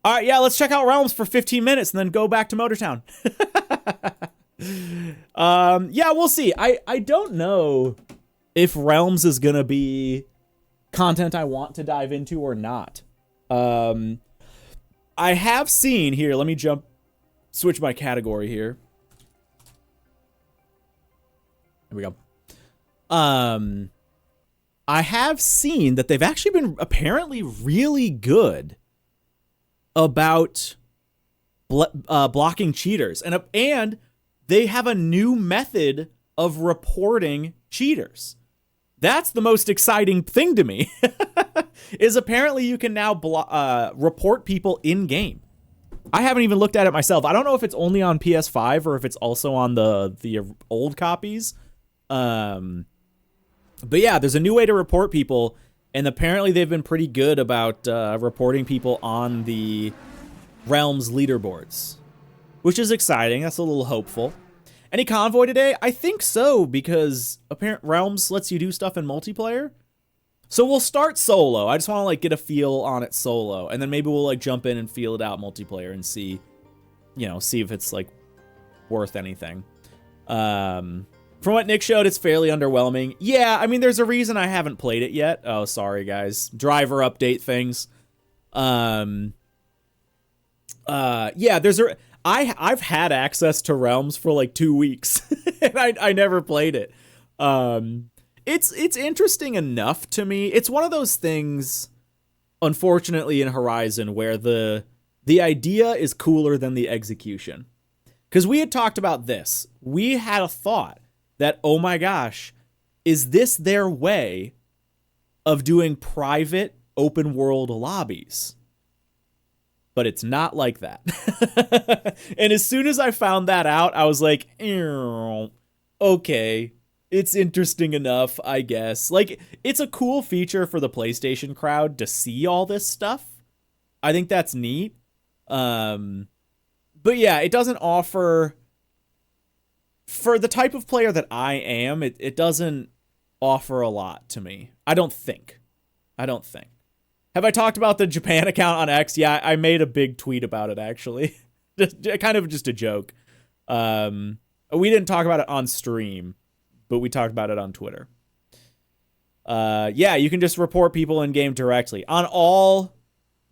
All right, yeah, let's check out Realms for 15 minutes and then go back to Motortown. Yeah, we'll see. I don't know if Realms is gonna be content I want to dive into or not. I have seen here. Let me switch my category here. Here we go. I have seen that they've actually been apparently really good about blocking cheaters, and they have a new method of reporting cheaters. That's the most exciting thing to me. Is apparently you can now report people in game. I haven't even looked at it myself. I don't know if it's only on PS5 or if it's also on the old copies. But yeah, there's a new way to report people, and apparently they've been pretty good about reporting people on the Realms leaderboards, which is exciting. That's a little hopeful. Any convoy today? I think so, because Realms lets you do stuff in multiplayer. So we'll start solo. I just want to like get a feel on it solo, and then maybe we'll like jump in and feel it out multiplayer and see if it's like worth anything. From what Nick showed, it's fairly underwhelming. Yeah, I mean, there's a reason I haven't played it yet. Oh, sorry, guys. Driver update things. Yeah, I've had access to Realms for like 2 weeks, and I never played it. It's interesting enough to me. It's one of those things, unfortunately, in Horizon where the idea is cooler than the execution. Because we had talked about this. We had a thought that, oh my gosh, is this their way of doing private open world lobbies? But it's not like that. And as soon as I found that out, I was like, okay, it's interesting enough, I guess. Like, it's a cool feature for the PlayStation crowd to see all this stuff. I think that's neat. But yeah, it doesn't offer... For the type of player that I am, it doesn't offer a lot to me. I don't think. Have I talked about the Japan account on X? Yeah, I made a big tweet about it, actually. Kind of just a joke. We didn't talk about it on stream, but we talked about it on Twitter. Yeah, you can just report people in-game directly. On all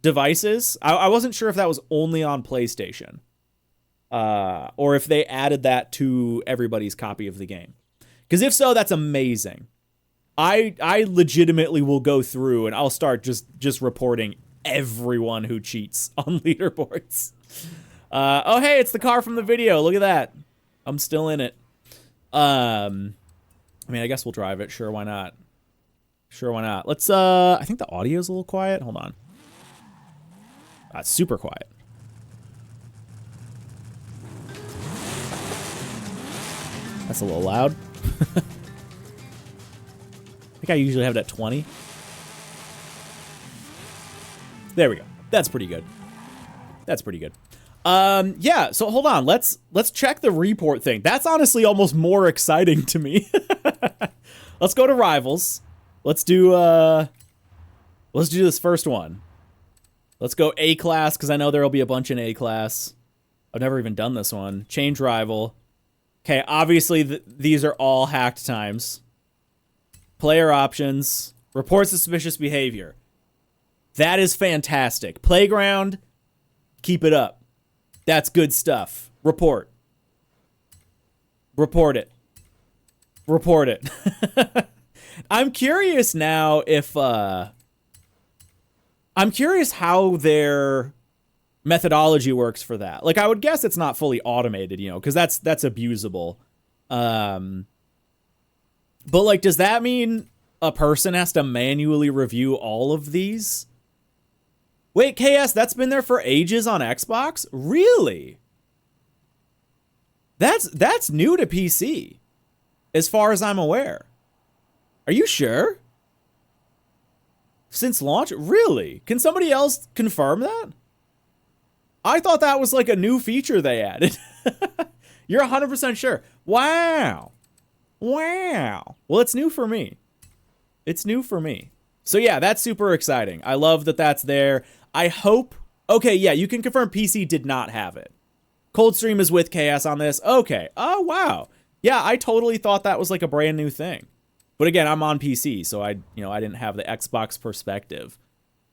devices. I wasn't sure if that was only on PlayStation. Or if they added that to everybody's copy of the game. Because if so, that's amazing. I legitimately will go through and I'll start just reporting everyone who cheats on leaderboards. Oh, hey, it's the car from the video. Look at that. I'm still in it. I mean, I guess we'll drive it. Sure, why not? Let's, I think the audio's a little quiet. Hold on. It's super quiet. That's a little loud. I think I usually have it at 20. There we go. That's pretty good. Yeah, so hold on. Let's check the report thing. That's honestly almost more exciting to me. Let's go to Rivals. Let's do this first one. Let's go A class, because I know there'll be a bunch in A class. I've never even done this one. Change rival. Okay, obviously these are all hacked times. Player options. Report suspicious behavior. That is fantastic. Playground, keep it up. That's good stuff. Report it. I'm curious now if... I'm curious how their methodology works for that. Like, I would guess it's not fully automated, because that's abusable. But, like, does that mean a person has to manually review all of these? Wait, KS, that's been there for ages on Xbox? Really? That's new to PC, as far as I'm aware. Are you sure? Since launch? Really? Can somebody else confirm that? I thought that was like a new feature they added. You're 100% sure. Wow. Well, it's new for me. So yeah, that's super exciting. I love that that's there. I hope... Okay, yeah, you can confirm PC did not have it. Coldstream is with Chaos on this. Okay. Oh, wow. Yeah, I totally thought that was like a brand new thing. But again, I'm on PC, so I didn't have the Xbox perspective.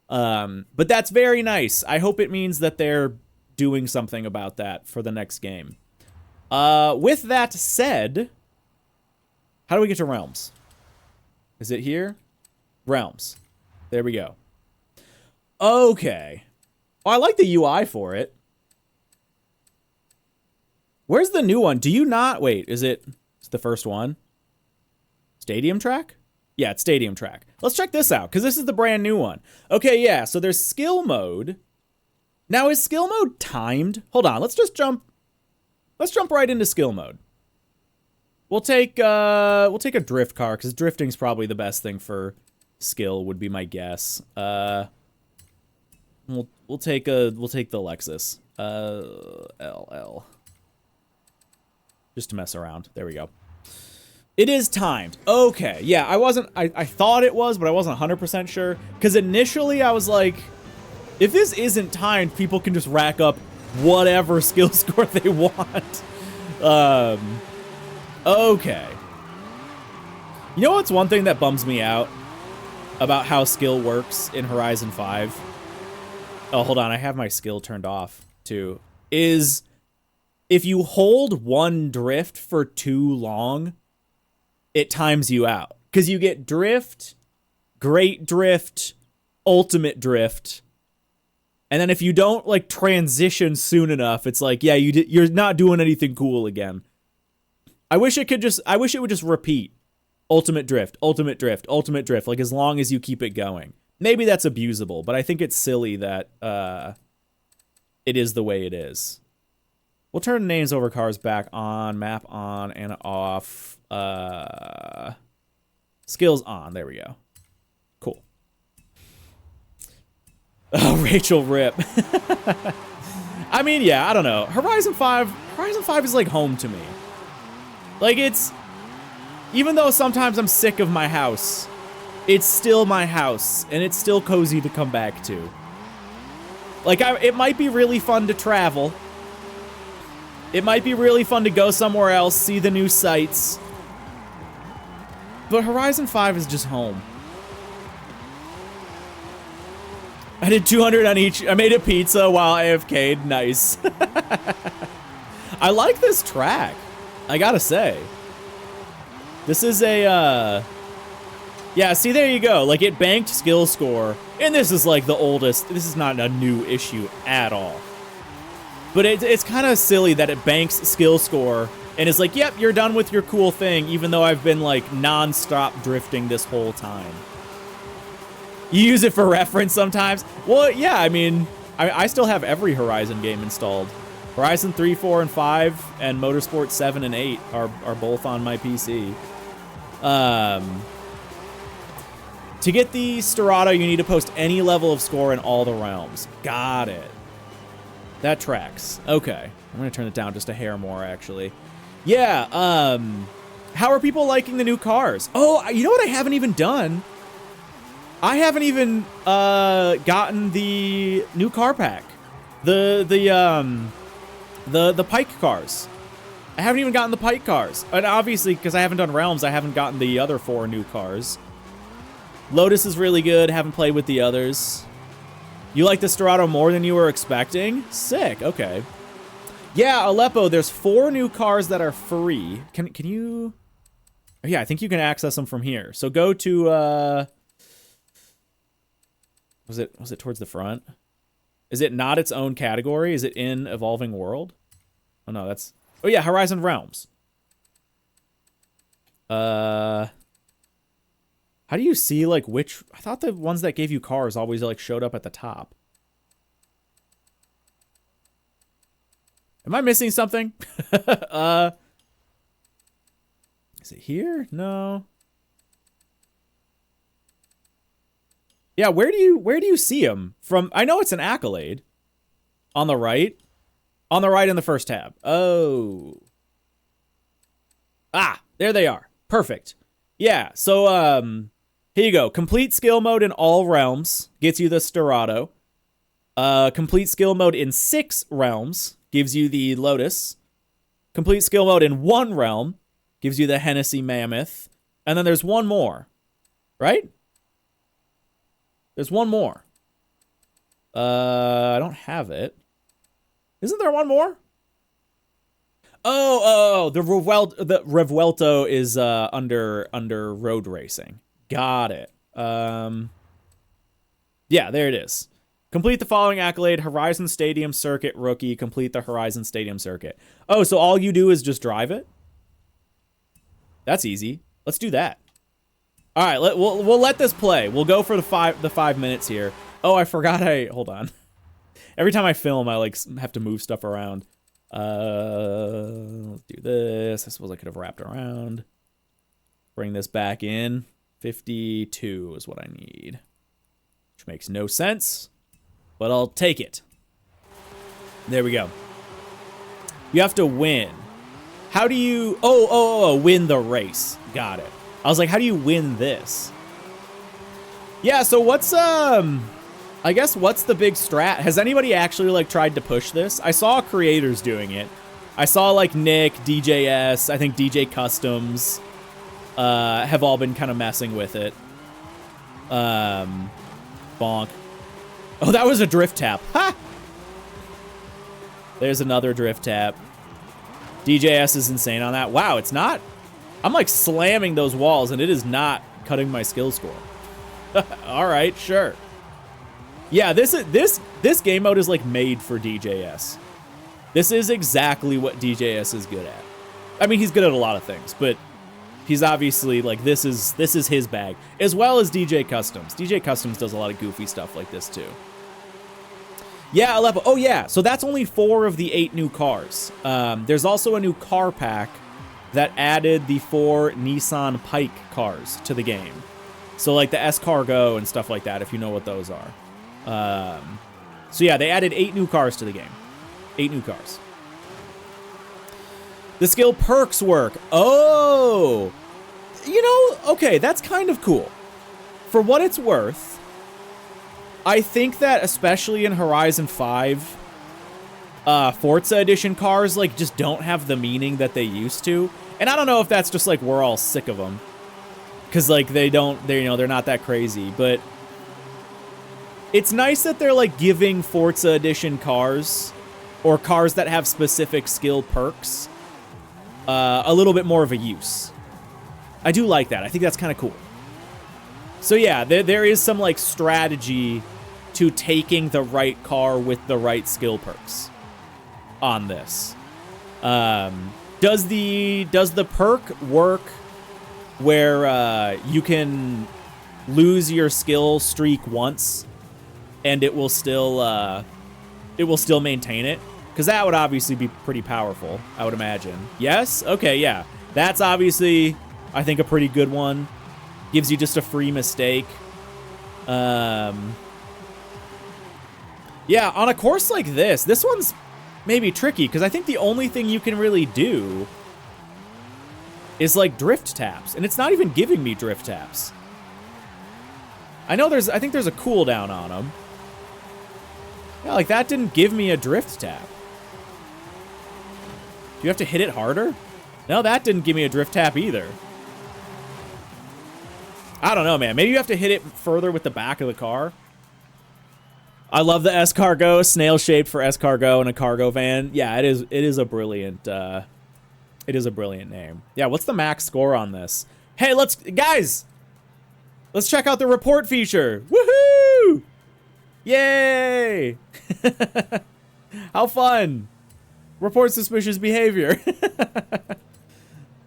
But that's very nice. I hope it means that they're doing something about that for the next game. With that said, how do we get to Realms? Is it here? Realms. There we go. Okay. Oh, I like the UI for it. Where's the new one? Do you not? Wait, is it the first one? Stadium track? Yeah, it's Stadium track. Let's check this out, because this is the brand new one. Okay, yeah, so there's skill mode. Now, is skill mode timed? Hold on, let's jump right into skill mode. We'll take a drift car, because drifting's probably the best thing for skill, would be my guess. We'll take the Lexus. LL. Just to mess around. There we go. It is timed. Okay. Yeah, I thought it was, but I wasn't 100% sure. Because initially I was like, if this isn't timed, people can just rack up whatever skill score they want. Okay. You know what's one thing that bums me out about how skill works in Horizon 5? Oh, hold on. I have my skill turned off, too. Is if you hold one drift for too long, it times you out. Because you get drift, great drift, ultimate drift. And then if you don't, like, transition soon enough, it's like, yeah, you're not doing anything cool again. I wish it would just repeat. Ultimate drift, ultimate drift, ultimate drift. Like, as long as you keep it going. Maybe that's abusable, but I think it's silly that it is the way it is. We'll turn names over cars back on, map on, and off. Skills on. There we go. Cool. Oh, Rachel Rip. I mean, yeah, I don't know. Horizon 5 is like home to me. Like, it's... Even though sometimes I'm sick of my house, it's still my house, and it's still cozy to come back to. Like, it might be really fun to travel. It might be really fun to go somewhere else, see the new sights. But Horizon 5 is just home. I did 200 on each. I made a pizza while AFK'd. Nice. I like this track, I gotta say. This is a, yeah, see, there you go. Like, it banked skill score. And this is, like, the oldest. This is not a new issue at all. But it's kind of silly that it banks skill score and is like, yep, you're done with your cool thing, even though I've been, like, non-stop drifting this whole time. You use it for reference sometimes. Well, yeah, I mean, I still have every Horizon game installed. Horizon 3, 4, and 5, and Motorsport 7 and 8 are both on my PC. To get the Sterrato, you need to post any level of score in all the realms. Got it. That tracks. Okay. I'm going to turn it down just a hair more, actually. Yeah, how are people liking the new cars? Oh, you know what I haven't even done? I haven't even gotten the new car pack. The Pike cars. I haven't even gotten the Pike cars. And obviously, because I haven't done Realms, I haven't gotten the other 4 new cars. Lotus is really good. Haven't played with the others. You like the Sterrato more than you were expecting? Sick. Okay. Yeah, Aleppo, there's 4 new cars that are free. Can you... Oh, yeah, I think you can access them from here. So go to... Was it towards the front? Is it not its own category? Is it in Evolving World? Oh, no, that's... Oh, yeah, Horizon Realms. How do you see, like, which... I thought the ones that gave you cars always, like, showed up at the top. Am I missing something? Is it here? No. Yeah, where do you see them? From... I know it's an accolade. On the right? On the right in the first tab. Oh. Ah, there they are. Perfect. Yeah, so, here you go. Complete skill mode in all realms. Gets you the Sterrato. Complete skill mode in 6 realms gives you the Lotus. Complete skill mode in 1 realm gives you the Hennessy Mammoth. And then there's one more. Right? There's one more. I don't have it. Isn't there one more? The Revuelto is under road racing. Got it. Yeah, there it is. Complete the following accolade: Horizon Stadium Circuit Rookie. Complete the Horizon Stadium Circuit. Oh, so all you do is just drive it? That's easy. Let's do that. All right, we'll let this play. We'll go for the 5 minutes here. Oh, I forgot. Hold on. Every time I film, I like have to move stuff around. Let's do this. I suppose I could have wrapped around. Bring this back in. 52 is what I need, which makes no sense, but I'll take it. There we go. You have to win. How do you... win the race. Got it. I was like, how do you win this? Yeah, so what's, I guess what's the big strat? Has anybody actually, like, tried to push this? I saw creators doing it. I saw, like, Nick, DJS, I think DJ Customs, have all been kind of messing with it. Bonk. Oh, that was a drift tap. Ha! There's another drift tap. DJS is insane on that. Wow, it's not... I'm, like, slamming those walls, and it is not cutting my skill score. All right, sure. Yeah, this game mode is, like, made for DJS. This is exactly what DJS is good at. I mean, he's good at a lot of things, but he's obviously, like, this is his bag. As well as DJ Customs. DJ Customs does a lot of goofy stuff like this, too. Yeah, Aleppo. Oh, yeah. So that's only 4 of the 8 new cars. There's also a new car pack that added the 4 Nissan Pike cars to the game. So, like, the S-Cargo and stuff like that, if you know what those are. So, yeah, they added 8 new cars to the game. 8 new cars. The skill perks work. Oh! You know, okay, that's kind of cool. For what it's worth, I think that especially in Horizon 5, Forza Edition cars, like, just don't have the meaning that they used to. And I don't know if that's just, like, we're all sick of them. Because, like, they're not that crazy. But it's nice that they're, like, giving Forza Edition cars, or cars that have specific skill perks, a little bit more of a use. I do like that. I think that's kind of cool. So yeah, there is some, like, strategy to taking the right car with the right skill perks on this. Does the perk work where you can lose your skill streak once and it will still maintain it? Because that would obviously be pretty powerful, I would imagine. Yes? Okay, yeah. That's obviously, I think, a pretty good one. Gives you just a free mistake. Yeah, on a course like this one's maybe tricky, because I think the only thing you can really do is, like, drift taps. And it's not even giving me drift taps. I think there's a cooldown on them. Yeah, like, that didn't give me a drift tap. Do you have to hit it harder? No, that didn't give me a drift tap either. I don't know, man. Maybe you have to hit it further with the back of the car. I love the S-Cargo, snail-shaped for S-Cargo and a cargo van. Yeah, it is a brilliant name. Yeah, what's the max score on this? Hey, guys, let's check out the report feature. Woohoo! Yay! How fun! Report suspicious behavior.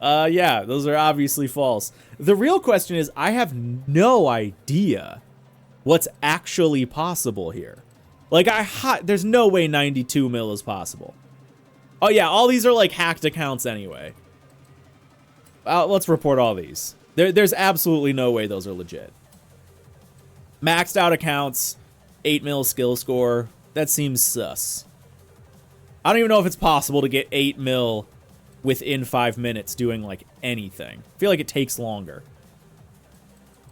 Yeah, those are obviously false. The real question is, I have no idea what's actually possible here. Like, there's no way 92 mil is possible. Oh yeah, all these are, like, hacked accounts anyway. Let's report all these. There's absolutely no way those are legit. Maxed out accounts, 8 mil skill score. That seems sus. I don't even know if it's possible to get 8 mil within 5 minutes doing, like, anything. I feel like it takes longer.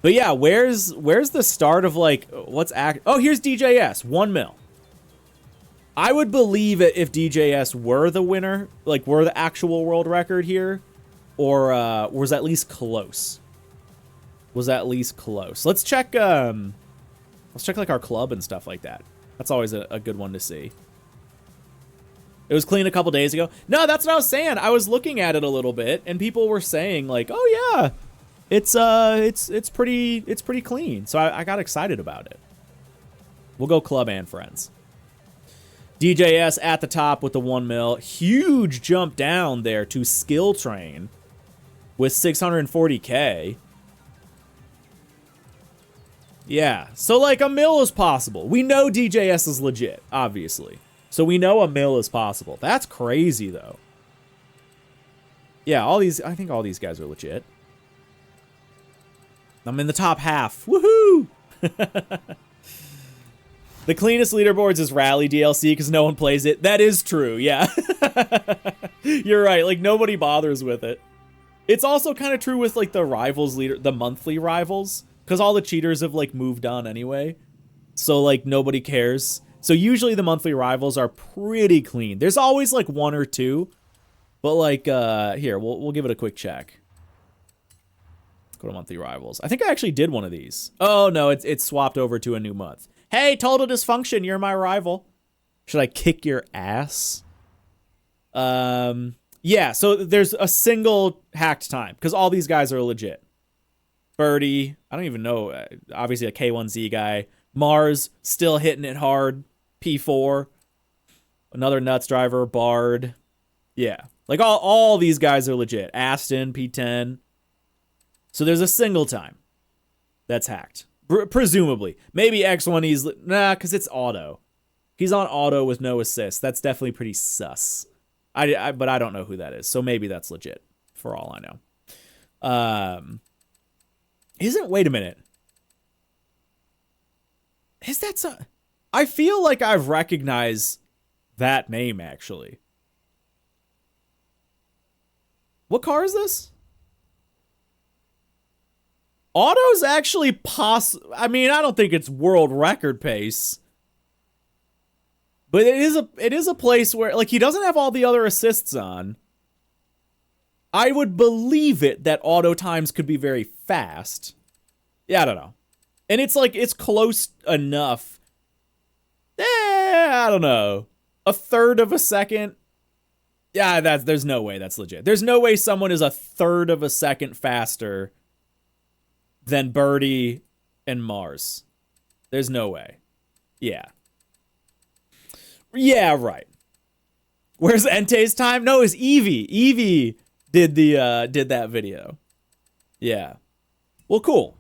But yeah, where's the start of, like, oh, here's DJS, 1 mil. I would believe it if DJS were the winner, like were the actual world record here, or was at least close. Was at least close. Let's check like our club and stuff like that. That's always a good one to see. It was clean a couple days ago. No, that's what I was saying. I was looking at it a little bit, and people were saying like, "Oh yeah, it's pretty clean." So I got excited about it. We'll go club and friends. DJS at the top with the 1 mil. Huge jump down there to Skill Train with 640K. Yeah, so like a mil is possible. We know DJS is legit, obviously. So we know a mil is possible. That's crazy, though. Yeah, I think all these guys are legit. I'm in the top half. Woohoo! The cleanest leaderboards is Rally DLC because no one plays it. That is true, yeah. You're right, like nobody bothers with it. It's also kind of true with like the rivals the monthly rivals, because all the cheaters have like moved on anyway. So like nobody cares. So usually the monthly rivals are pretty clean. There's always like one or two, but like here, we'll give it a quick check. Go to monthly rivals. I think I actually did one of these. Oh no, it's swapped over to a new month. Hey, total dysfunction, you're my rival. Should I kick your ass? Yeah, so there's a single hacked time because all these guys are legit. Birdie, I don't even know. Obviously a K1Z guy. Mars still hitting it hard. P4, another nuts driver. Bard, yeah, like all these guys are legit. Aston, P10. So there's a single time that's hacked. Presumably. Maybe X1E's... Nah, because it's auto. He's on auto with no assist. That's definitely pretty sus. But I don't know who that is. So maybe that's legit, for all I know. Wait a minute. Is that so... I feel like I've recognized that name, actually. What car is this? Auto's actually I mean, I don't think it's world record pace. But it is a place where, like, he doesn't have all the other assists on. I would believe it that auto times could be very fast. Yeah, I don't know. And it's like, it's close enough. I don't know. A third of a second? Yeah, there's no way that's legit. There's no way someone is a third of a second faster than Birdie and Mars. There's no way. Yeah. Yeah, right. Where's Ente's time? No, it's Evie. Evie did that video. Yeah. Well, cool.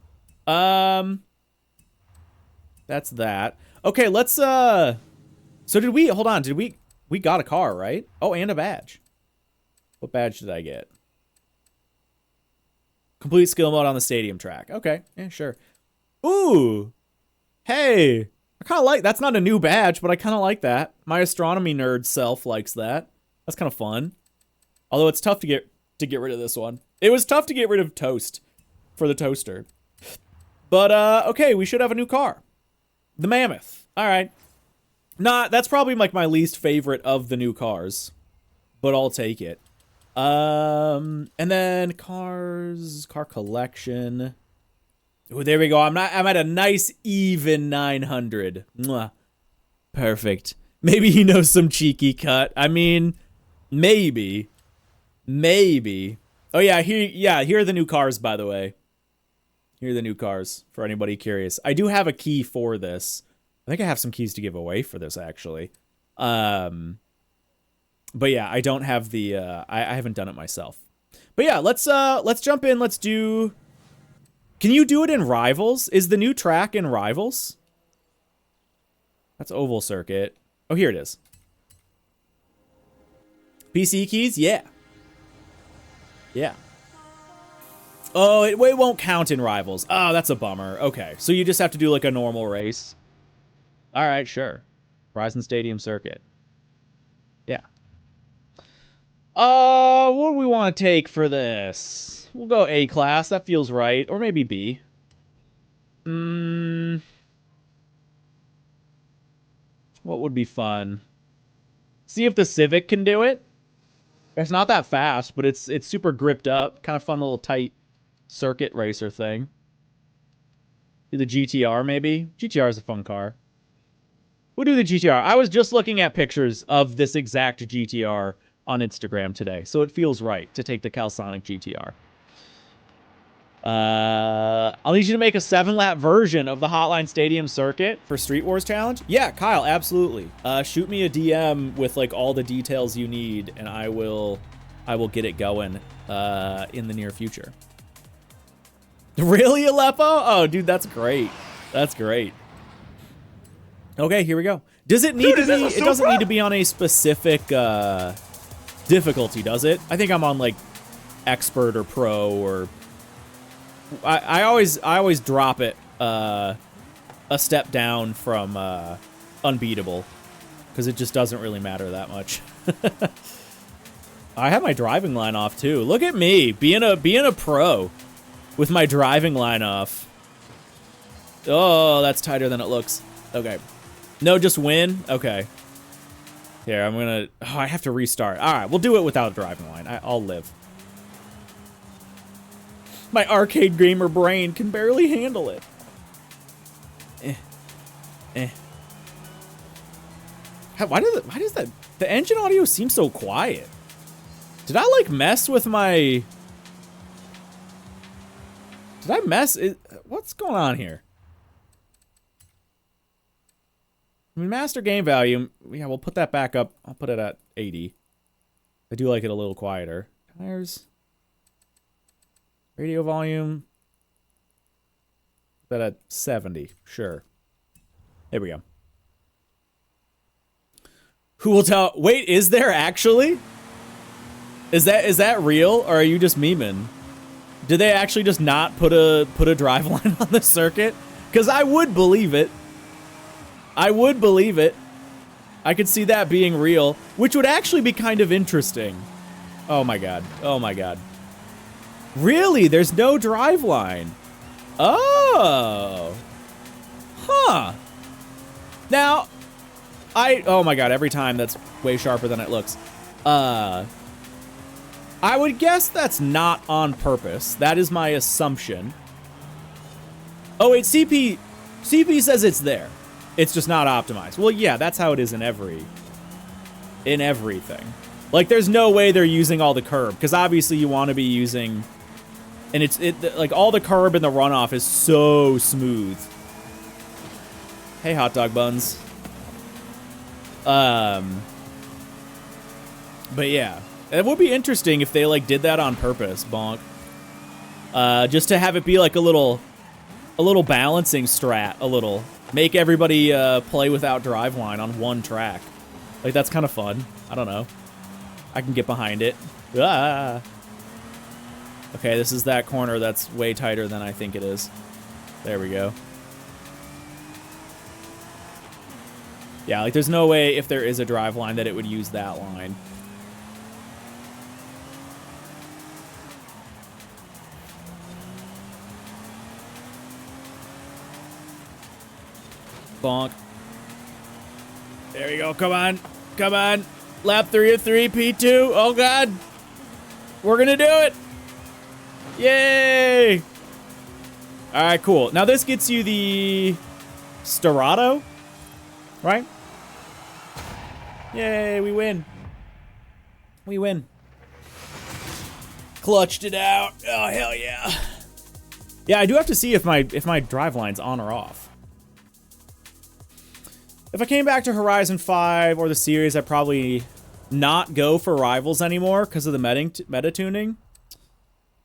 That's that. Okay, let's so hold on, we got a car, right? Oh, and a badge. What badge did I get? Complete skill mode on the stadium track. Okay, yeah, sure. Ooh. Hey. I kind of like, that's not a new badge, but I kind of like that. My astronomy nerd self likes that. That's kind of fun. Although it's tough to get rid of this one. It was tough to get rid of Toast for the toaster. But okay, we should have a new car. The Mammoth. All right. That's probably like my least favorite of the new cars, but I'll take it. And then car collection. Oh, there we go. I'm at a nice even 900. Mwah. Perfect. Maybe he knows some cheeky cut. I mean, maybe. Oh yeah, here are the new cars, by the way. Here are the new cars for anybody curious. I do have a key for this. I think I have some keys to give away for this, actually. But yeah, I don't have the I haven't done it myself. But yeah, let's jump in. Let's do. Can you do it in Rivals? Is the new track in Rivals? That's Oval Circuit. Oh, here it is. PC keys? Yeah. Yeah. Oh, it won't count in Rivals. Oh, that's a bummer. Okay, so you just have to do like a normal race. All right, sure. Horizon Stadium Circuit. Yeah. What do we want to take for this? We'll go A class. That feels right. Or maybe B. What would be fun? See if the Civic can do it. It's not that fast, but it's super gripped up. Kind of fun little tight circuit racer thing. Do the GTR maybe? GTR is a fun car. We'll do the GTR. I was just looking at pictures of this exact GTR on Instagram today, so it feels right to take the Calisonic GTR. I'll need you to make a 7-lap version of the Hotline Stadium circuit for Street Wars Challenge. Yeah, Kyle, absolutely. Shoot me a DM with like all the details you need, and I will get it going in the near future. Really, Aleppo? Oh, dude, that's great. That's great. Okay, here we go. Does it need to be? It doesn't need to be on a specific difficulty, does it? I think I'm on like expert or pro or. I always drop it a step down from unbeatable because it just doesn't really matter that much. I have my driving line off too. Look at me being a pro with my driving line off. Oh, that's tighter than it looks. Okay. No, just win? Okay. Here, I'm gonna... Oh, I have to restart. Alright, we'll do it without a driving line. I'll live. My arcade gamer brain can barely handle it. Why does that... The engine audio seems so quiet. Did I, like, mess with my... Did I mess... What's going on here? I mean, master game value, yeah, we'll put that back up. I'll put it at 80. I do like it a little quieter. Tires. Radio volume. Put that at 70. Sure. There we go. Who will tell... Wait, is there actually? Is that real, or are you just memeing? Did they actually just not put a driveline on the circuit? Because I would believe it. I would believe it. I could see that being real, which would actually be kind of interesting. Oh my god. Oh my god. Really? There's no driveline. Oh. Huh. Now, oh my god, every time that's way sharper than it looks. I would guess that's not on purpose. That is my assumption. Oh wait, CP says it's there. It's just not optimized. Well, yeah, that's how it is in everything. Like, there's no way they're using all the curb, because obviously you want to be using, and like all the curb and the runoff is so smooth. Hey, hot dog buns. But yeah, it would be interesting if they like did that on purpose, bonk. Just to have it be like a little balancing strat, a little. Make everybody play without driveline on one track. Like, that's kind of fun. I don't know. I can get behind it. Ah. Okay, this is that corner that's way tighter than I think it is. There we go. Yeah, like, there's no way if there is a driveline that it would use that line. Bonk. There we go. Come on. Come on. Lap 3 of 3, P2. Oh, God. We're going to do it. Yay. All right, cool. Now, this gets you the Sterato, right? Yay, we win. We win. Clutched it out. Oh, hell yeah. Yeah, I do have to see if my driveline's on or off. If I came back to Horizon 5 or the series, I'd probably not go for Rivals anymore because of the meta tuning.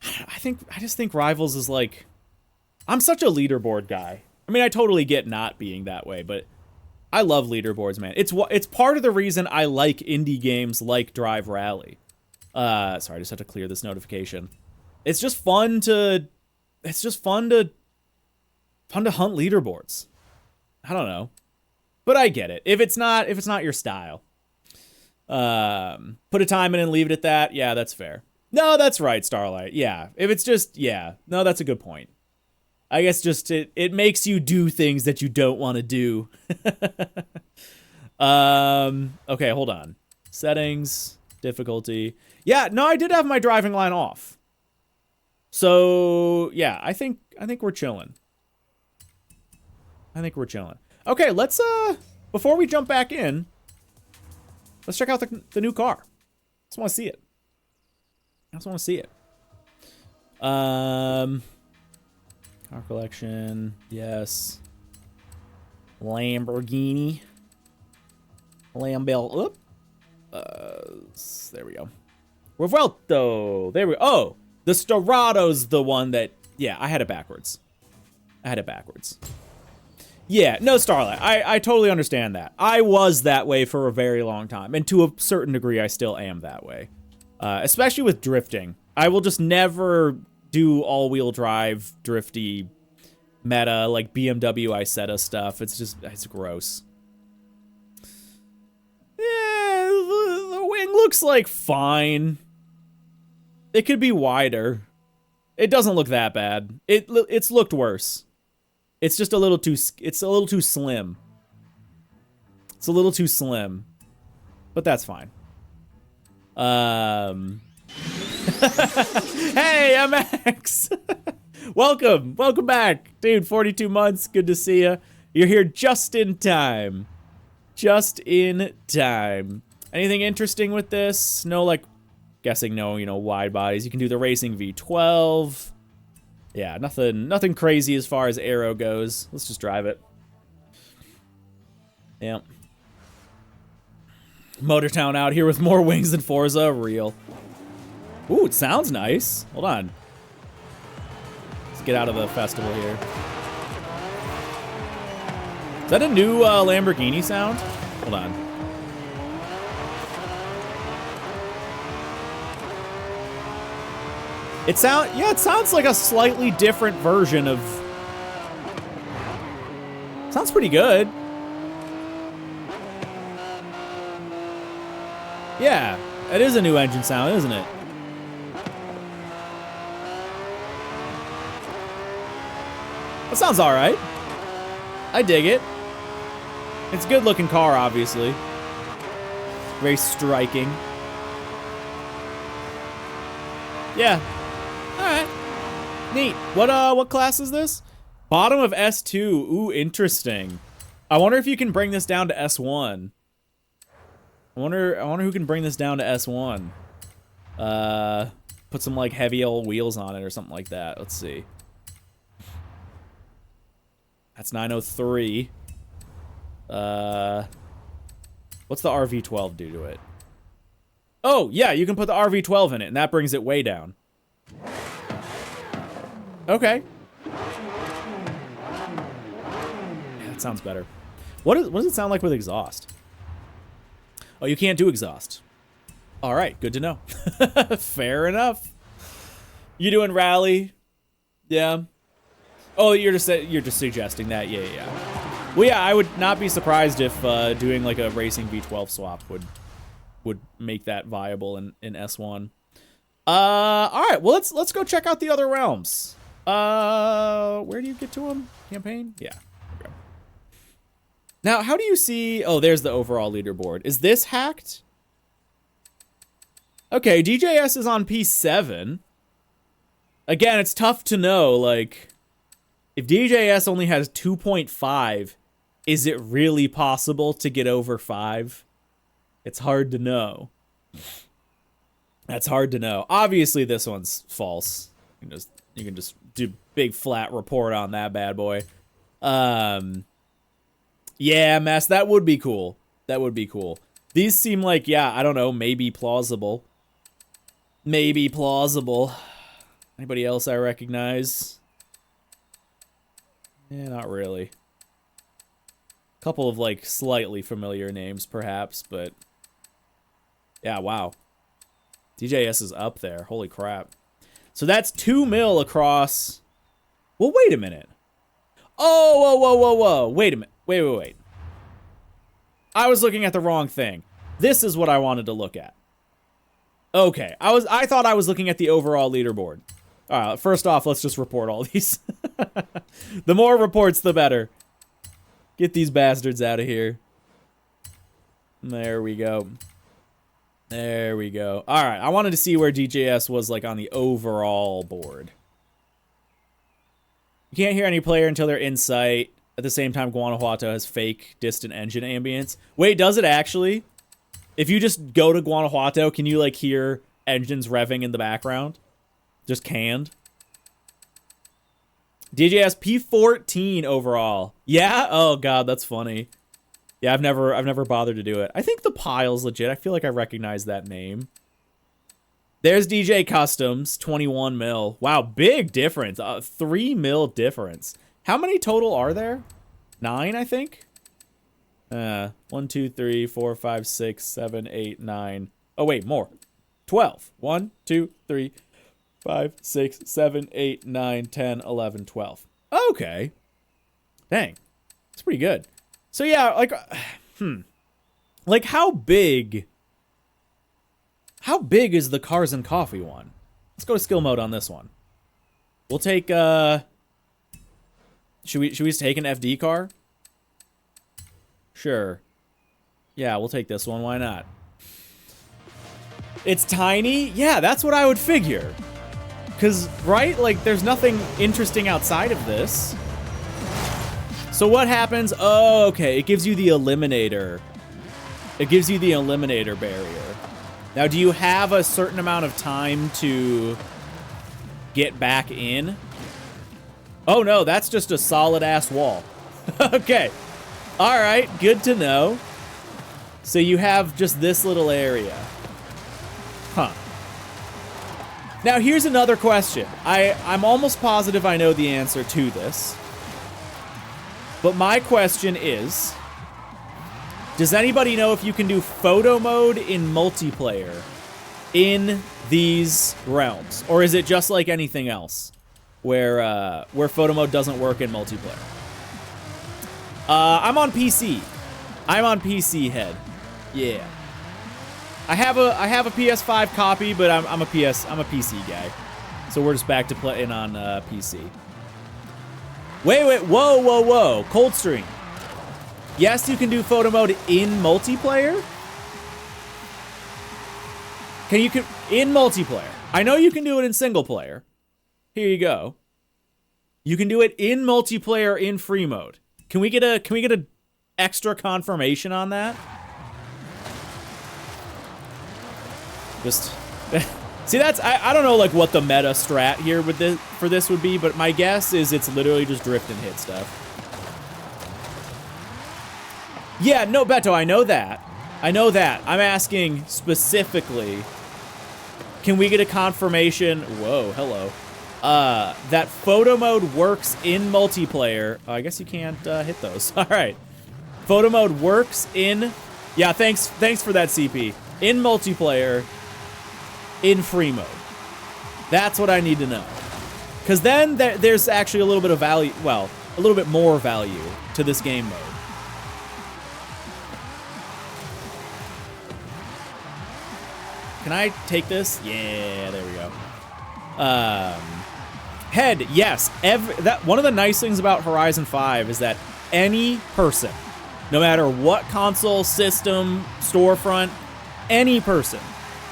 I just think Rivals is like... I'm such a leaderboard guy. I mean, I totally get not being that way, but I love leaderboards, man. It's part of the reason I like indie games like Drive Rally. Sorry, I just have to clear this notification. It's just fun to... It's just fun to hunt leaderboards. I don't know. But I get it. If it's not your style, put a time in and leave it at that. Yeah, that's fair. No, that's right, Starlight. Yeah, if it's just, yeah. No, that's a good point. I guess just it makes you do things that you don't want to do. Okay, hold on. Settings, difficulty. Yeah, no, I did have my driving line off. So, yeah, I think we're chilling. I think we're chilling. Okay, let's, before we jump back in, let's check out the new car. I just want to see it. I just want to see it. Car collection, yes. Lamborghini. Lambel, there we go. Revuelto, there we go. Oh, the Storado's the one that, yeah, I had it backwards. Yeah, no, Starlight, I totally understand that. I was that way for a very long time, and to a certain degree, I still am that way. Especially with drifting. I will just never do all-wheel drive, drifty, meta, like BMW Isetta stuff. It's gross. Yeah, the wing looks like fine. It could be wider. It doesn't look that bad. It's looked worse. It's just a little too slim. It's a little too slim. But that's fine. Hey, MX. Welcome back. Dude, 42 months. Good to see you. You're here just in time. Anything interesting with this? No, like, guessing no, wide bodies. You can do the racing V12. Yeah, nothing crazy as far as aero goes. Let's just drive it. Yeah. Motortown out here with more wings than Forza. Real. Ooh, it sounds nice. Hold on. Let's get out of the festival here. Is that a new Lamborghini sound? Hold on. It sounds like a slightly different version of... Sounds pretty good. Yeah, it is a new engine sound, isn't it? That sounds alright. I dig it. It's a good looking car, obviously. Very striking. Yeah. Alright. Neat. What class is this? Bottom of S2. Ooh, interesting. I wonder if you can bring this down to S1. I wonder who can bring this down to S1. Put some like heavy old wheels on it or something like that. Let's see. That's 903. What's the RV12 do to it? Oh, yeah, you can put the RV12 in it, and that brings it way down. Okay. Yeah, that sounds better. What does it sound like with exhaust? Oh, you can't do exhaust. All right, good to know. Fair enough. You doing rally? Yeah. Oh, you're just suggesting that. Yeah. Well, yeah, I would not be surprised if doing like a racing V12 swap would make that viable in S1. All right. Well, let's go check out the other realms. Where do you get to them? Campaign? Yeah. Okay. Now, how do you see? Oh, there's the overall leaderboard. Is this hacked? Okay, DJS is on P7. Again, it's tough to know. Like, if DJS only has 2.5, is it really possible to get over 5? It's hard to know. That's hard to know. Obviously, this one's false. You can just do big flat report on that bad boy. Yeah, Mess, that would be cool. That would be cool. These seem like, yeah, I don't know, maybe plausible. Maybe plausible. Anybody else I recognize? Yeah, not really. Couple of, like, slightly familiar names, perhaps, but... Yeah, wow. DJS is up there. Holy crap. So that's 2 mil across... Well, wait a minute. Oh, whoa. Wait a minute. Wait. I was looking at the wrong thing. This is what I wanted to look at. Okay, I thought I was looking at the overall leaderboard. All right, first off, let's just report all these. The more reports, the better. Get these bastards out of here. There we go. There we go. All right, I wanted to see where DJS was like on the overall board. You can't hear any player until they're in sight. At the same time, Guanajuato has fake distant engine ambience. Wait, does it actually? If you just go to Guanajuato, can you like hear engines revving in the background? Just canned. DJS P14 overall. Yeah? Oh god, that's funny. Yeah, I've never bothered to do it. I think the pile's legit. I feel like I recognize that name. There's DJ Customs, 21 mil. Wow, big difference. 3 mil difference. How many total are there? 9, I think. 1, 2, 3, 4, 5, 6, 7, 8, 9. Oh wait, more. 12. 1, 2, 3, 5, 6, 7, 8, 9, 10, 11, 12. Okay. Dang. That's pretty good. So yeah, like, like how big is the Cars and Coffee one? Let's go to skill mode on this one. We'll take, should we just take an FD car? Sure. Yeah, we'll take this one, why not? It's tiny? Yeah, that's what I would figure. Cause, right, like, there's nothing interesting outside of this. So what happens? Oh, okay. It gives you the eliminator. It gives you the eliminator barrier. Now, do you have a certain amount of time to get back in? Oh, no. That's just a solid-ass wall. Okay. All right. Good to know. So you have just this little area. Huh. Now, here's another question. I'm almost positive I know the answer to this. But my question is, does anybody know if you can do photo mode in multiplayer in these realms? Or is it just like anything else where photo mode doesn't work in multiplayer? I'm on PC. I'm on PC head. Yeah. I have a PS5 copy, but I'm a PC guy. So we're just back to playing on PC. Wait, whoa. Coldstream. Yes, you can do photo mode in multiplayer? In multiplayer. I know you can do it in single player. Here you go. You can do it in multiplayer in free mode. Can we get a extra confirmation on that? Just see, that's I don't know like what the meta strat here with this for this would be, but my guess is it's literally just drift and hit stuff. Yeah, no, Beto, I know that. I'm asking specifically, can we get a confirmation? Whoa, hello. That photo mode works in multiplayer. Oh, I guess you can't hit those. All right. Photo mode works in. Yeah, thanks for that, CP. In multiplayer. In free mode. That's what I need to know. Because then there's actually a little bit of value, well, a little bit more value to this game mode. Can I take this? Yeah, there we go. Head, yes. One of the nice things about Horizon 5 is that any person, no matter what console, system, storefront, any person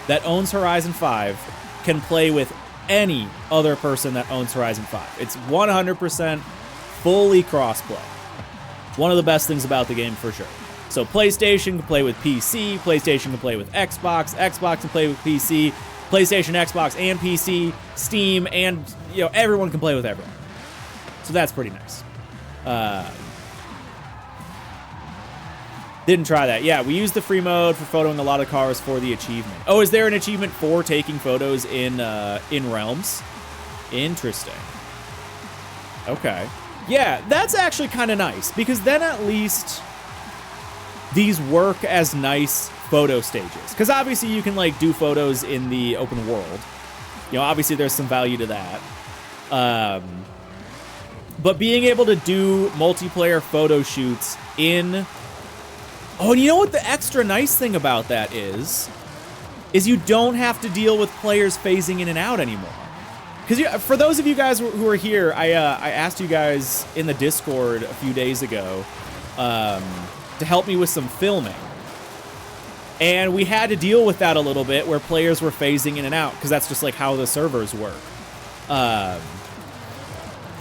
that owns Horizon 5 can play with any other person that owns Horizon 5. It's 100% fully crossplay. One of the best things about the game for sure. So PlayStation can play with PC, PlayStation can play with Xbox, Xbox can play with PC, PlayStation, Xbox, and PC, Steam, and everyone can play with everyone. So that's pretty nice. Didn't try that. Yeah, we used the free mode for photoing a lot of cars for the achievement. Oh, is there an achievement for taking photos in realms? Interesting. Okay. Yeah, that's actually kind of nice, because then at least these work as nice photo stages. Because obviously you can like do photos in the open world. Obviously there's some value to that. But being able to do multiplayer photo shoots in... Oh, and you know what the extra nice thing about that is you don't have to deal with players phasing in and out anymore. Because for those of you guys who are here, I asked you guys in the Discord a few days ago to help me with some filming. And we had to deal with that a little bit where players were phasing in and out because that's just like how the servers work.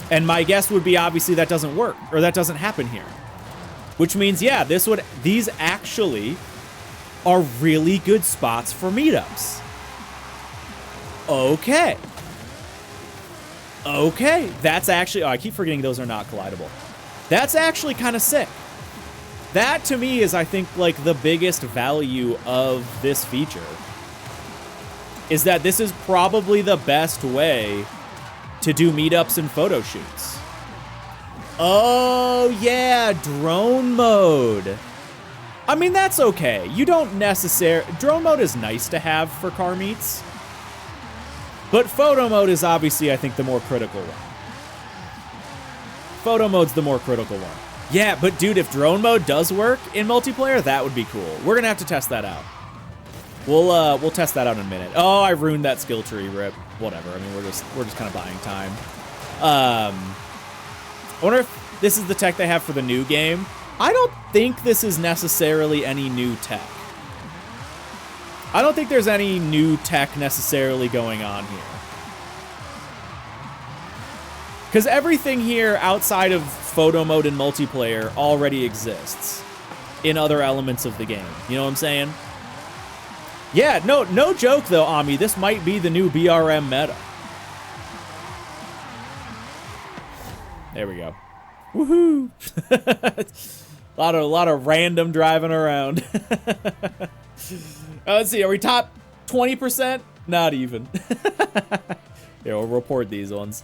And my guess would be obviously that doesn't work, or that doesn't happen here. Which means, yeah, these actually are really good spots for meetups. Okay. Okay, that's actually, oh, I keep forgetting those are not collidable. That's actually kind of sick. That to me is, I think, like the biggest value of this feature is that this is probably the best way to do meetups and photo shoots. Oh yeah, drone mode. I mean, that's okay. You don't necessarily, drone mode is nice to have for car meets, but photo mode is obviously, I think, the more critical one. Photo mode's the more critical one. Yeah, but dude, if drone mode does work in multiplayer, that would be cool. We're gonna have to test that out. We'll test that out in a minute. Oh, I ruined that skill tree, rip. Whatever. I mean, we're just kind of buying time. I wonder if this is the tech they have for the new game. I don't think this is necessarily any new tech. I don't think there's any new tech necessarily going on here. Because everything here outside of photo mode and multiplayer already exists in other elements of the game. You know what I'm saying? Yeah, no joke though, Ami. This might be the new BRM meta. There we go. Woohoo! lot of random driving around. Let's see. Are we top 20%? Not even. Yeah, we'll report these ones.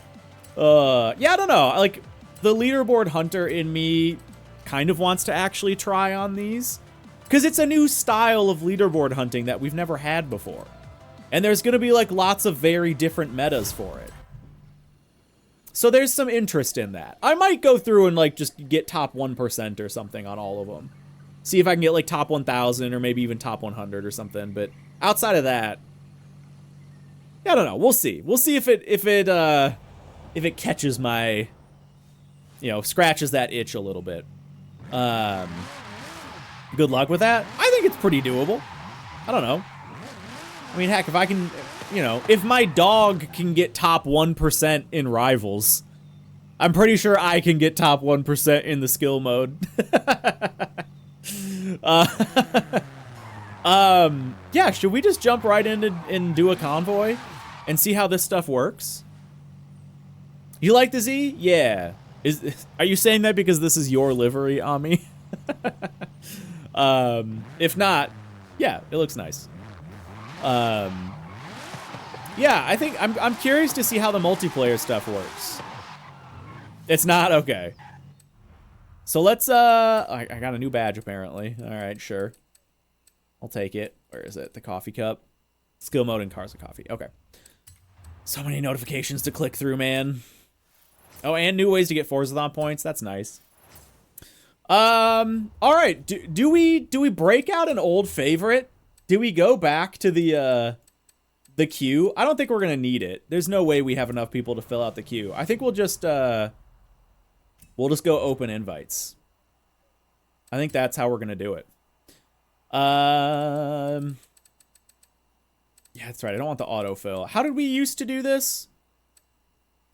Yeah, I don't know. Like, the leaderboard hunter in me kind of wants to actually try on these. Because it's a new style of leaderboard hunting that we've never had before. And there's going to be, like, lots of very different metas for it. So there's some interest in that. I might go through and, like, just get top 1% or something on all of them. See if I can get, like, top 1,000 or maybe even top 100 or something. But outside of that, I don't know. We'll see. We'll see if it catches my, you know, scratches that itch a little bit. Good luck with that. I think it's pretty doable. I don't know. I mean, heck, if I can, you know, if my dog can get top 1% in Rivals, I'm pretty sure I can get top 1% in the skill mode. Yeah, should we just jump right in and do a convoy and see how this stuff works? You like the Z? Yeah. Are you saying that because this is your livery, Ami? If not, yeah, it looks nice. Yeah, I think I'm curious to see how the multiplayer stuff works. It's not? Okay. So let's, I got a new badge apparently. All right, sure. I'll take it. Where is it? The coffee cup. Skill mode and cars of coffee. Okay. So many notifications to click through, man. Oh, and new ways to get Forzathon points. That's nice. All right. Do we break out an old favorite? Do we go back to the queue? I don't think we're gonna need it. There's no way we have enough people to fill out the queue. I think we'll just go open invites. I think that's how we're gonna do it. Yeah, that's right. I don't want the autofill. How did we used to do this?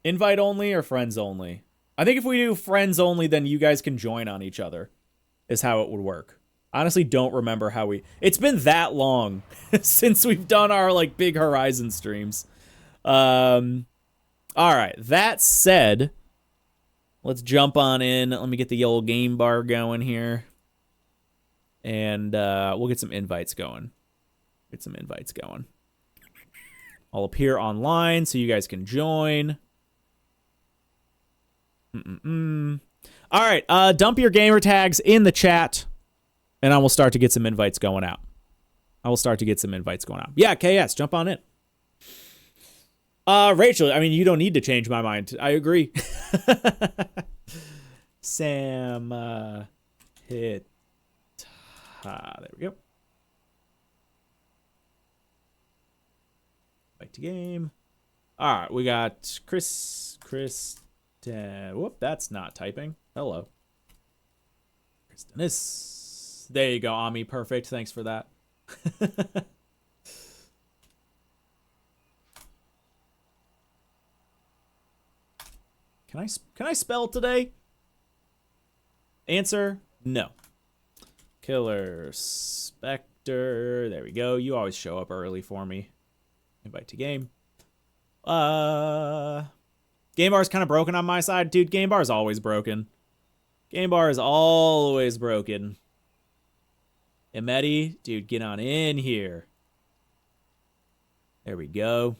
Invite only or friends only? I think if we do friends only, then you guys can join on each other, is how it would work. Honestly, don't remember how it's been that long since we've done our, like, big Horizon streams. All right. That said, let's jump on in. Let me get the old game bar going here. And we'll get some invites going. I'll appear online so you guys can join. All right, dump your gamer tags in the chat, and I will start to get some invites going out. Yeah, KS, jump on in. Rachel, I mean, you don't need to change my mind. I agree. Sam, hit. There we go. Back to game. All right, we got Chris. Whoop, that's not typing. Hello. Kristenis. There you go, Ami. Perfect. Thanks for that. Can I spell today? Answer, no. Killer Spectre. There we go. You always show up early for me. Invite to game. Game bar is kind of broken on my side. Dude, game bar is always broken. Game bar is always broken. Emeti, dude, get on in here. There we go.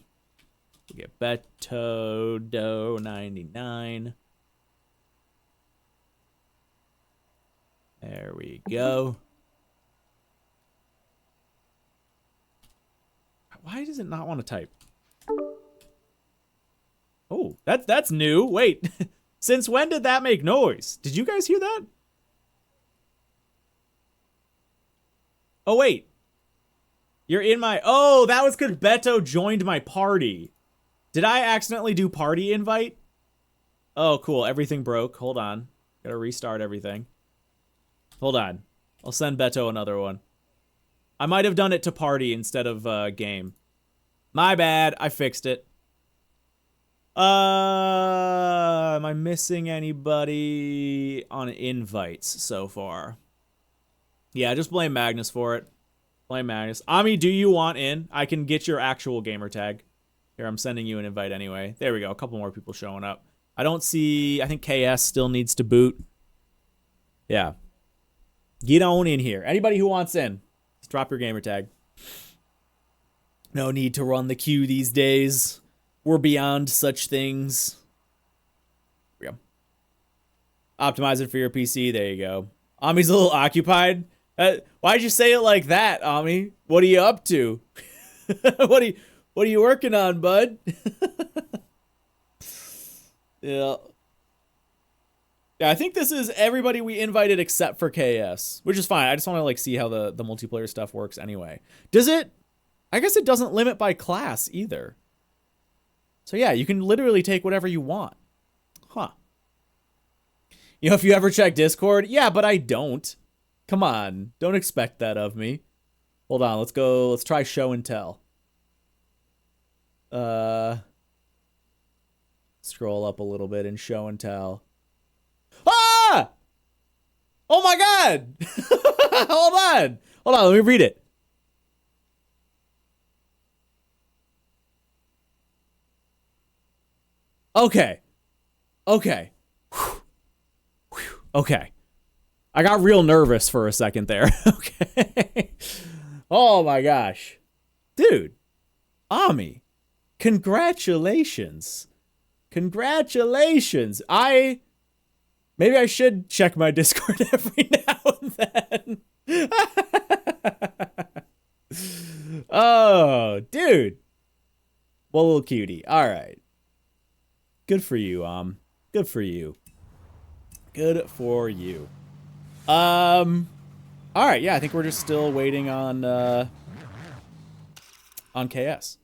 We get Beto Do 99. There we go. Why does it not want to type? Oh, that's new. Wait. Since when did that make noise? Did you guys hear that? Oh, wait. You're in my... Oh, that was because Beto joined my party. Did I accidentally do party invite? Oh, cool. Everything broke. Hold on. Gotta restart everything. Hold on. I'll send Beto another one. I might have done it to party instead of game. My bad. I fixed it. Am I missing anybody on invites so far? Yeah, just blame Magnus for it. Blame Magnus. Ami, do you want in? I can get your actual gamer tag. Here, I'm sending you an invite anyway. There we go. A couple more people showing up. I don't see... I think KS still needs to boot. Yeah. Get on in here. Anybody who wants in, just drop your gamer tag. No need to run the queue these days. We're beyond such things. Here we go. Optimize it for your PC. There you go. Ami's a little occupied. Why'd you say it like that, Ami? What are you up to? What are you working on, bud? Yeah. Yeah, I think this is everybody we invited except for KS, which is fine. I just want to like see how the multiplayer stuff works anyway. Does it? I guess it doesn't limit by class either. So yeah, you can literally take whatever you want. Huh. You know, if you ever check Discord, yeah, but I don't. Come on, don't expect that of me. Hold on, let's go. Let's try show and tell. Scroll up a little bit and show and tell. Ah! Oh my God! Hold on. Hold on, let me read it. Okay. Okay. Whew. Whew. Okay. I got real nervous for a second there. Okay. Oh my gosh. Dude. Ami. Congratulations. Congratulations. Maybe I should check my Discord every now and then. Oh, dude. Well, little cutie. All right. Good for you, Good for you. Good for you. All right, yeah, I think we're just still waiting on KS.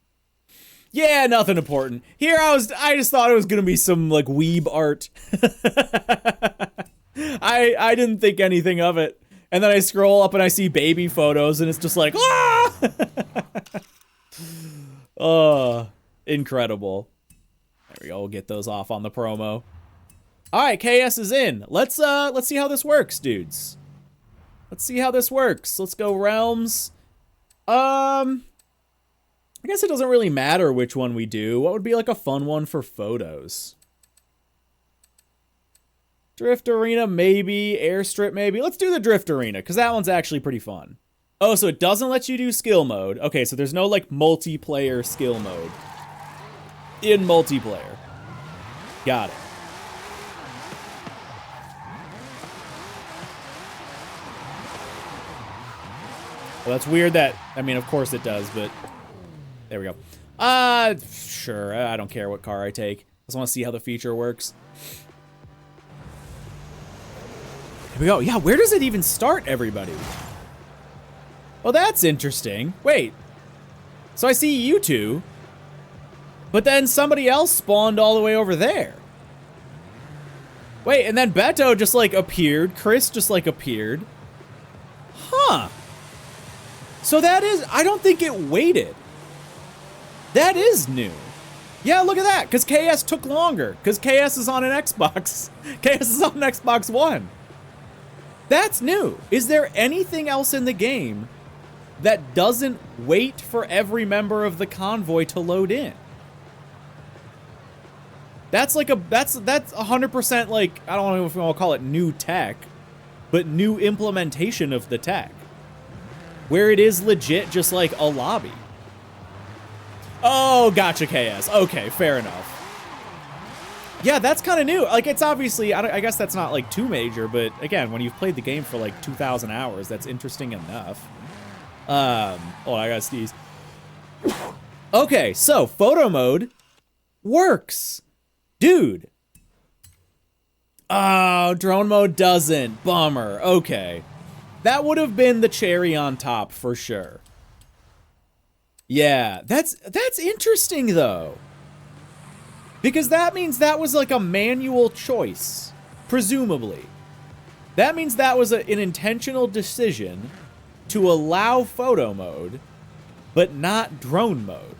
Yeah, nothing important. Here I just thought it was gonna be some like weeb art. I didn't think anything of it. And then I scroll up and I see baby photos and it's just like, ah! Oh, incredible. There we go. We'll get those off on the promo. All right, KS is in. Let's see how this works, dudes. Let's see how this works. Let's go realms. I guess it doesn't really matter which one we do. What would be like a fun one for photos? Drift Arena, maybe. Airstrip, maybe. Let's do the Drift Arena, because that one's actually pretty fun. Oh, so it doesn't let you do skill mode. Okay, so there's no, like, multiplayer skill mode in multiplayer. Got it. Well, that's weird that... I mean, of course it does, but... There we go. Sure. I don't care what car I take. I just want to see how the feature works. Here we go. Yeah, where does it even start, everybody? Oh, that's interesting. Wait. So I see you two. But then somebody else spawned all the way over there. Wait, and then Beto just, like, appeared. Chris just, like, appeared. Huh. So that is, I don't think it waited. That is new. Yeah, look at that, because KS took longer, because KS is on an Xbox. KS is on an Xbox One. That's new. Is there anything else in the game that doesn't wait for every member of the convoy to load in? That's like that's 100% like, I don't know if we want to call it new tech, but new implementation of the tech, where it is legit just like a lobby. Oh, gotcha, KS. Okay, fair enough. Yeah, that's kind of new. Like, it's obviously, I guess that's not like too major, but again, when you've played the game for like 2,000 hours, that's interesting enough. Oh, I gotta sneeze. Okay, so photo mode works. Dude. Oh, drone mode doesn't. Bummer. Okay. That would have been the cherry on top for sure. Yeah, that's interesting though. Because that means that was like a manual choice, presumably. That means that was an intentional decision to allow photo mode, but not drone mode.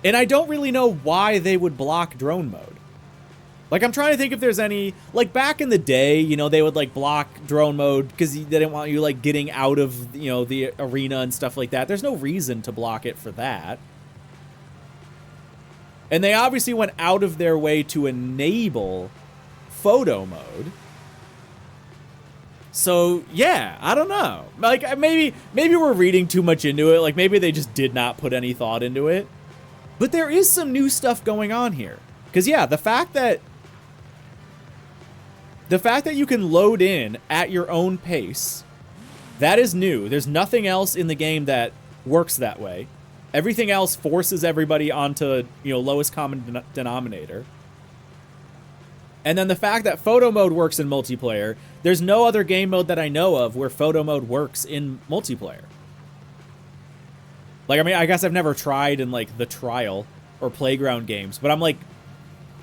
And I don't really know why they would block drone mode. Like, I'm trying to think if there's any, like, back in the day, you know, they would, like, block drone mode because they didn't want you, like, getting out of, you know, the arena and stuff like that. There's no reason to block it for that. And they obviously went out of their way to enable photo mode. So, yeah, I don't know. Like, maybe we're reading too much into it. Like, maybe they just did not put any thought into it. But there is some new stuff going on here. Because, yeah, the fact that you can load in at your own pace, that is new. There's nothing else in the game that works that way. Everything else forces everybody onto, you know, lowest common denominator. And then the fact that photo mode works in multiplayer, there's no other game mode that I know of where photo mode works in multiplayer. Like, I mean, I guess I've never tried in, like, the trial or playground games, but I'm, like,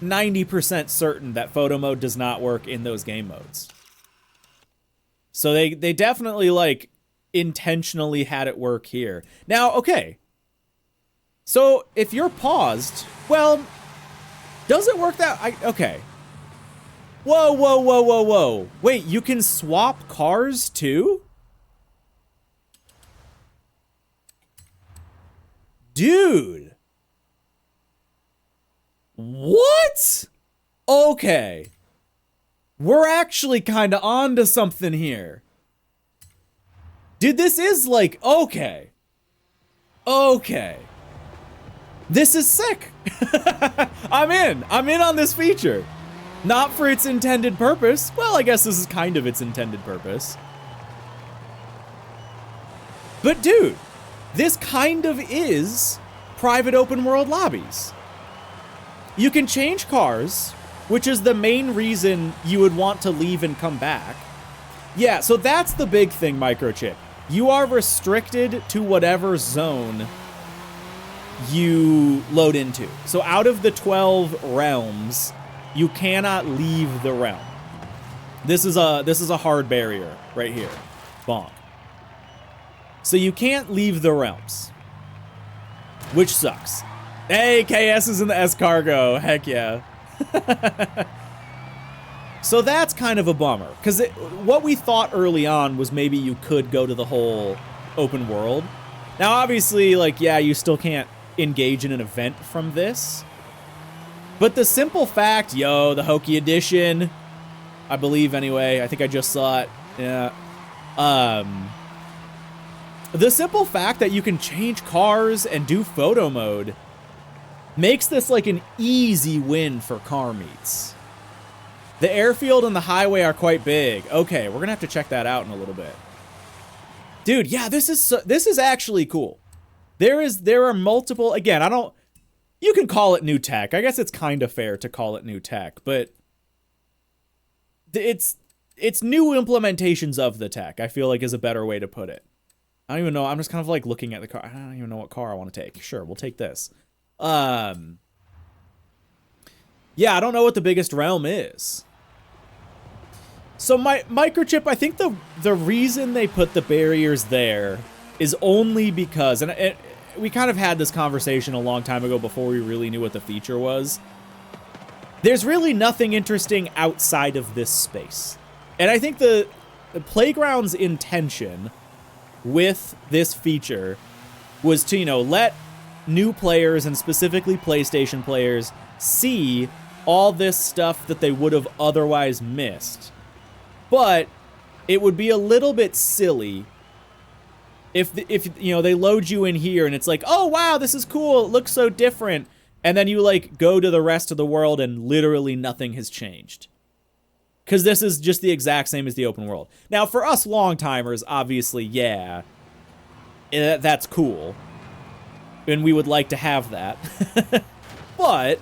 90% certain that photo mode does not work in those game modes. So they definitely, like, intentionally had it work here. Now, okay. So if you're paused, well, does it work that... okay. Whoa, whoa, whoa, whoa, whoa. Wait, you can swap cars too? Dude. What? Okay. We're actually kind of onto something here. Dude, this is like, okay. Okay. This is sick. I'm in on this feature. Not for its intended purpose. Well, I guess this is kind of its intended purpose. But dude, this kind of is private open world lobbies. You can change cars, which is the main reason you would want to leave and come back. Yeah, so that's the big thing, Microchip. You are restricted to whatever zone you load into. So out of the 12 realms, you cannot leave the realm. This is a hard barrier right here. Bonk. So you can't leave the realms, which sucks. Hey, KS is in the S-Cargo. Heck yeah. So that's kind of a bummer, because what we thought early on was maybe you could go to the whole open world. Now, obviously, like, yeah, you still can't engage in an event from this. But the simple fact, yo, the Hoki edition, I believe anyway, I think I just saw it. Yeah. The simple fact that you can change cars and do photo mode makes this like an easy win for car meets. The airfield and the highway are quite big. Okay, we're gonna have to check that out in a little bit. Dude, yeah, this is actually cool. There are multiple, again, you can call it new tech. I guess it's kind of fair to call it new tech, but it's new implementations of the tech, I feel like, is a better way to put it. I don't even know. I'm just kind of like looking at the car. I don't even know what car I want to take. Sure, we'll take this. Yeah, I don't know what the biggest realm is. So Microchip, I think the reason they put the barriers there is only because, and we kind of had this conversation a long time ago before we really knew what the feature was. There's really nothing interesting outside of this space. And I think the Playground's intention with this feature was to, you know, let new players, and specifically PlayStation players, see all this stuff that they would have otherwise missed. But it would be a little bit silly if you know, they load you in here and it's like, oh wow, this is cool, it looks so different, and then you like go to the rest of the world and literally nothing has changed. Because this is just the exact same as the open world. Now, for us long-timers, obviously, yeah, that's cool. And we would like to have that. But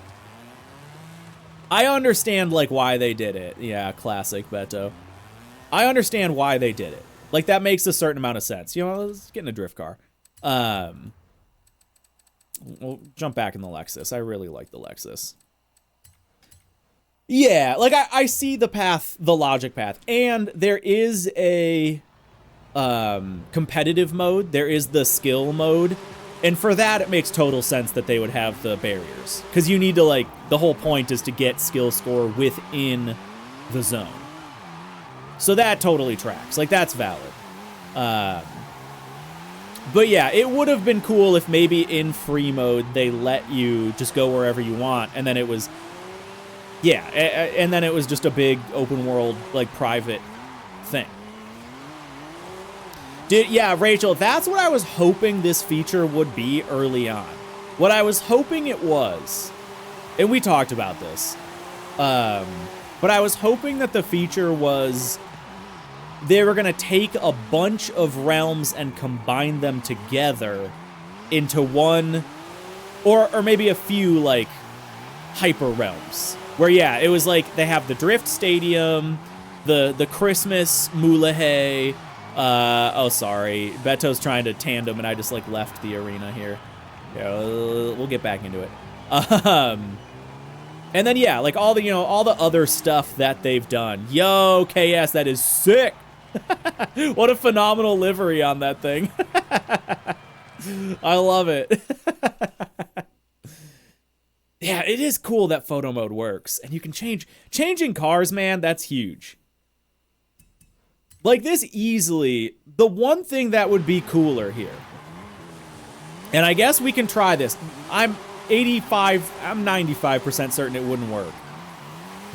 I understand, like, why they did it. Yeah, classic Beto. I understand why they did it. Like, that makes a certain amount of sense. You know, let's get in a drift car. We'll jump back in the Lexus. I really like the Lexus. Yeah, like, I see the path, the logic path. And there is a competitive mode. There is the skill mode. And for that, it makes total sense that they would have the barriers. Because you need to, like, the whole point is to get skill score within the zone. So that totally tracks. Like, that's valid. But yeah, it would have been cool if maybe in free mode they let you just go wherever you want. And then it was... Yeah, and then it was just a big open world, like, private thing. Yeah, Rachel, that's what I was hoping this feature would be early on. What I was hoping it was, and we talked about this, but I was hoping that the feature was they were going to take a bunch of realms and combine them together into one, or maybe a few, like, hyper realms. Where, yeah, it was like they have the Drift Stadium, the Christmas Moulahay. Oh, sorry. Beto's trying to tandem, and I just, like, left the arena here. Yeah, we'll get back into it. And then, yeah, like, all the, you know, all the other stuff that they've done. Yo, KS, that is sick. What a phenomenal livery on that thing. I love it. Yeah, it is cool that photo mode works, and you can changing cars, man, that's huge. Like, this easily, the one thing that would be cooler here, and I guess we can try this. I'm 95% certain it wouldn't work.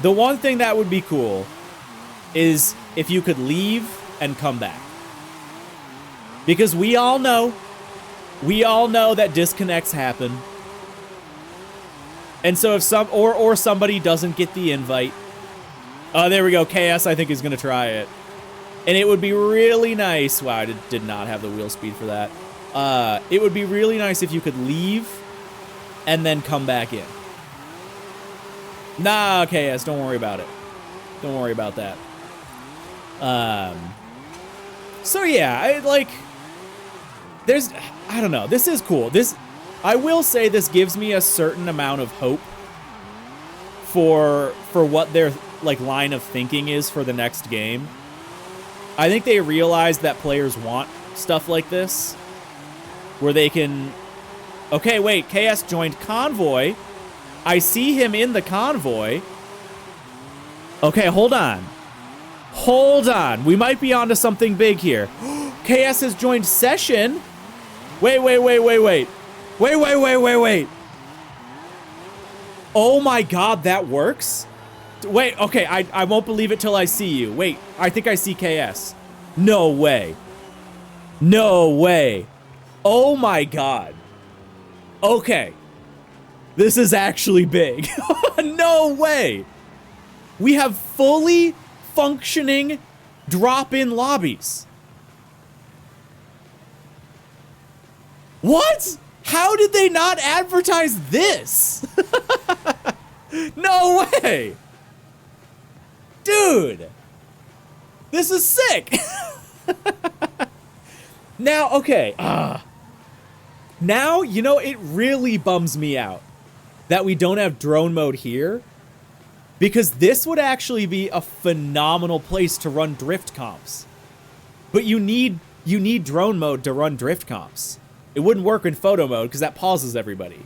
The one thing that would be cool is if you could leave and come back. Because we all know that disconnects happen. And so if or somebody doesn't get the invite, oh, there we go. KS, I think, is going to try it. And it would be really nice. Wow, I did not have the wheel speed for that. It would be really nice if you could leave and then come back in. Nah, KS, don't worry about it. Don't worry about that. So yeah, I don't know. This is cool. I will say this gives me a certain amount of hope for what their, like, line of thinking is for the next game. I think they realize that players want stuff like this, where they can... Okay, wait, KS joined Convoy. I see him in the Convoy. Okay, hold on. Hold on. We might be onto something big here. KS has joined Session. Wait. Wait. Oh my god, that works? Wait, okay, I won't believe it till I see you. Wait, I think I see KS. No way. No way. Oh my god. Okay. This is actually big. No way. We have fully functioning drop-in lobbies. What? How did they not advertise this? No way. Dude. This is sick. Now, okay. Now, you know, it really bums me out that we don't have drone mode here, because this would actually be a phenomenal place to run drift comps. But you need you need drone mode to run drift comps. It wouldn't work in photo mode because that pauses everybody.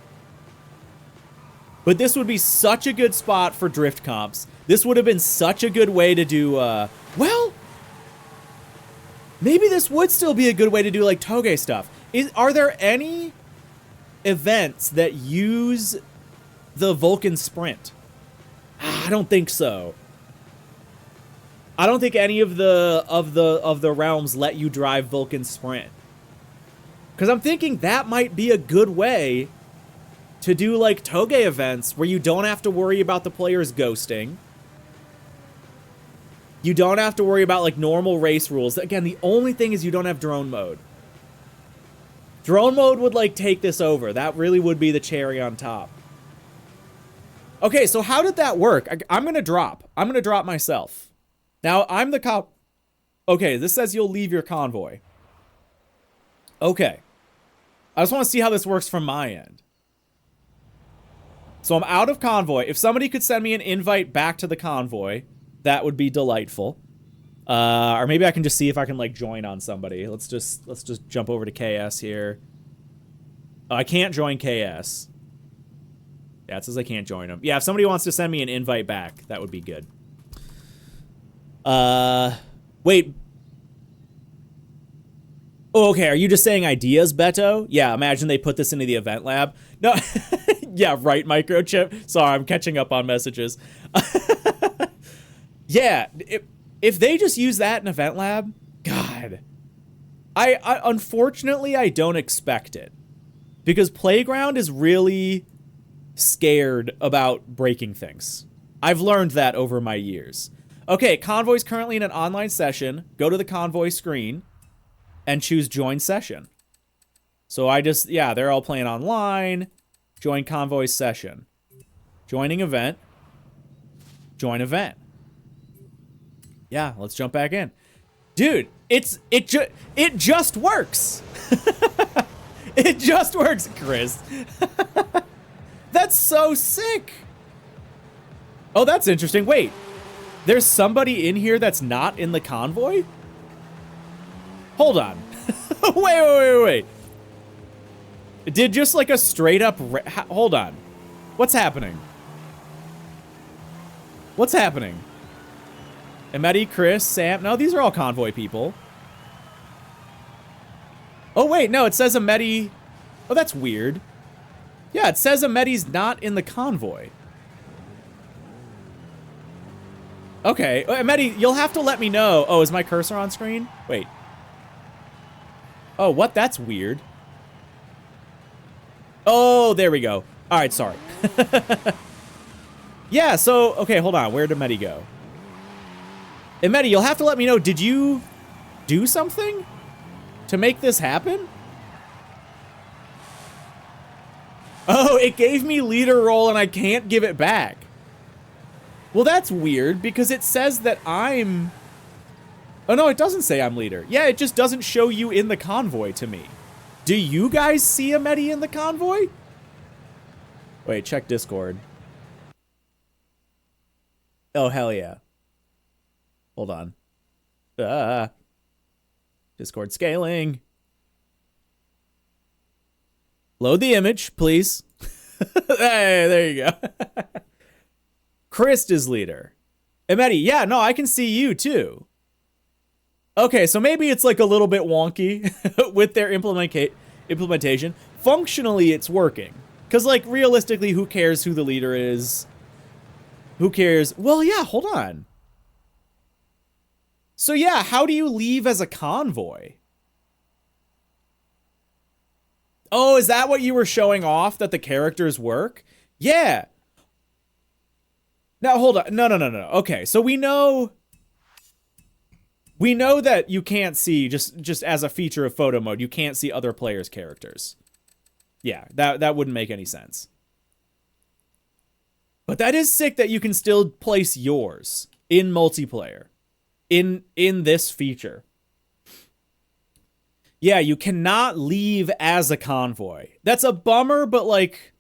But this would be such a good spot for drift comps. This would have been such a good way to do, well, maybe this would still be a good way to do like Toge stuff. Are there any events that use the Vulcan sprint? I don't think so. I don't think any of the realms let you drive Vulcan sprint. Because I'm thinking that might be a good way to do like Toge events where you don't have to worry about the players ghosting. You don't have to worry about like normal race rules. Again, the only thing is you don't have drone mode. Drone mode would like take this over. That really would be the cherry on top. Okay, so how did that work? I'm going to drop. I'm going to drop myself. Now, I'm the Okay, this says you'll leave your convoy. Okay. I just want to see how this works from my end. So I'm out of convoy. If somebody could send me an invite back to the convoy, that would be delightful. Or maybe I can just see if I can like join on somebody. Let's just jump over to KS here. Oh, I can't join KS. Yeah, it says I can't join them. Yeah, if somebody wants to send me an invite back, that would be good. Wait. Oh, okay, are you just saying ideas, Beto? Yeah, imagine they put this into the event lab. No, yeah, right, Microchip. Sorry, I'm catching up on messages. Yeah, if they just use that in event lab, God. I unfortunately, I don't expect it. Because Playground is really scared about breaking things. I've learned that over my years. Okay, Convoy's currently in an online session. Go to the Convoy screen and choose Join Session. So yeah, they're all playing online. Join Convoy session. Joining event. Join event. Yeah, let's jump back in. Dude, it just works. It just works, Chris. That's so sick. Oh, that's interesting. Wait. There's somebody in here that's not in the convoy? Hold on. Wait. Did just like a straight up... Hold on. What's happening? What's happening? Ameti, Chris, Sam... No, these are all convoy people. Oh, wait. No, it says Ameti... Oh, that's weird. Yeah, it says Ameti's not in the convoy. Okay, Ameti, you'll have to let me know. Oh, is my cursor on screen? Wait. Oh, what? That's weird. Oh, there we go. All right, sorry. Yeah, so, okay, hold on. Where did Ameti go? Ameti, you'll have to let me know. Did you do something to make this happen? Oh, it gave me leader role and I can't give it back. Well, that's weird because it says that I'm... Oh, no, it doesn't say I'm leader. Yeah, it just doesn't show you in the convoy to me. Do you guys see Ameti in the convoy? Wait, check Discord. Oh, hell yeah. Hold on. Discord scaling. Load the image, please. Hey, there you go. Chris is leader. Ameti, yeah, no, I can see you too. Okay, so maybe it's like a little bit wonky with their implementation. Functionally, it's working. Because, like, realistically, who cares who the leader is? Who cares? Well, yeah, hold on. So, yeah, how do you leave as a convoy? Oh, is that what you were showing off, that the characters work? Yeah. Now, hold on. No. Okay, so we know that you can't see, just as a feature of photo mode, you can't see other players' characters. Yeah, that wouldn't make any sense. But that is sick that you can still place yours in multiplayer. In this feature. Yeah, you cannot leave as a convoy. That's a bummer, but like,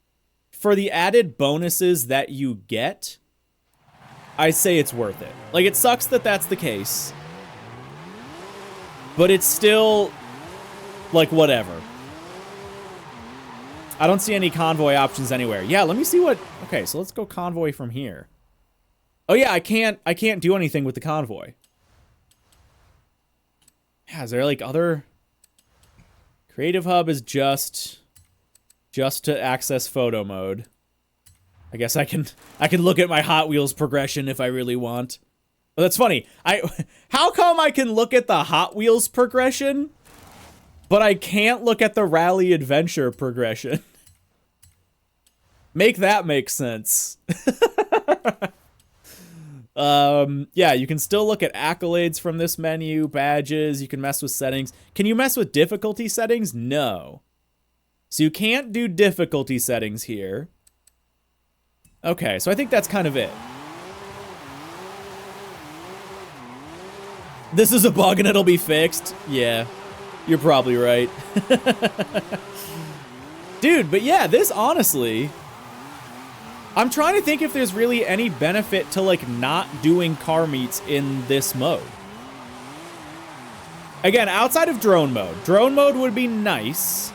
for the added bonuses that you get, I say it's worth it. Like, it sucks that that's the case. But it's still, like, whatever. I don't see any convoy options anywhere. Yeah, let me see what... Okay, so let's go convoy from here. Oh yeah, I can't do anything with the convoy. Yeah, is there like other... Creative Hub is just to access photo mode. I guess I can look at my Hot Wheels progression if I really want. Oh, that's funny. How come I can look at the Hot Wheels progression, but I can't look at the Rally Adventure progression? Make that make sense. Yeah, you can still look at accolades from this menu, badges, you can mess with settings. Can you mess with difficulty settings? No. So you can't do difficulty settings here. Okay, so I think that's kind of it. This is a bug and it'll be fixed. Yeah, you're probably right. Dude, but yeah, this honestly... I'm trying to think if there's really any benefit to, like, not doing car meets in this mode. Again, outside of drone mode. Drone mode would be nice.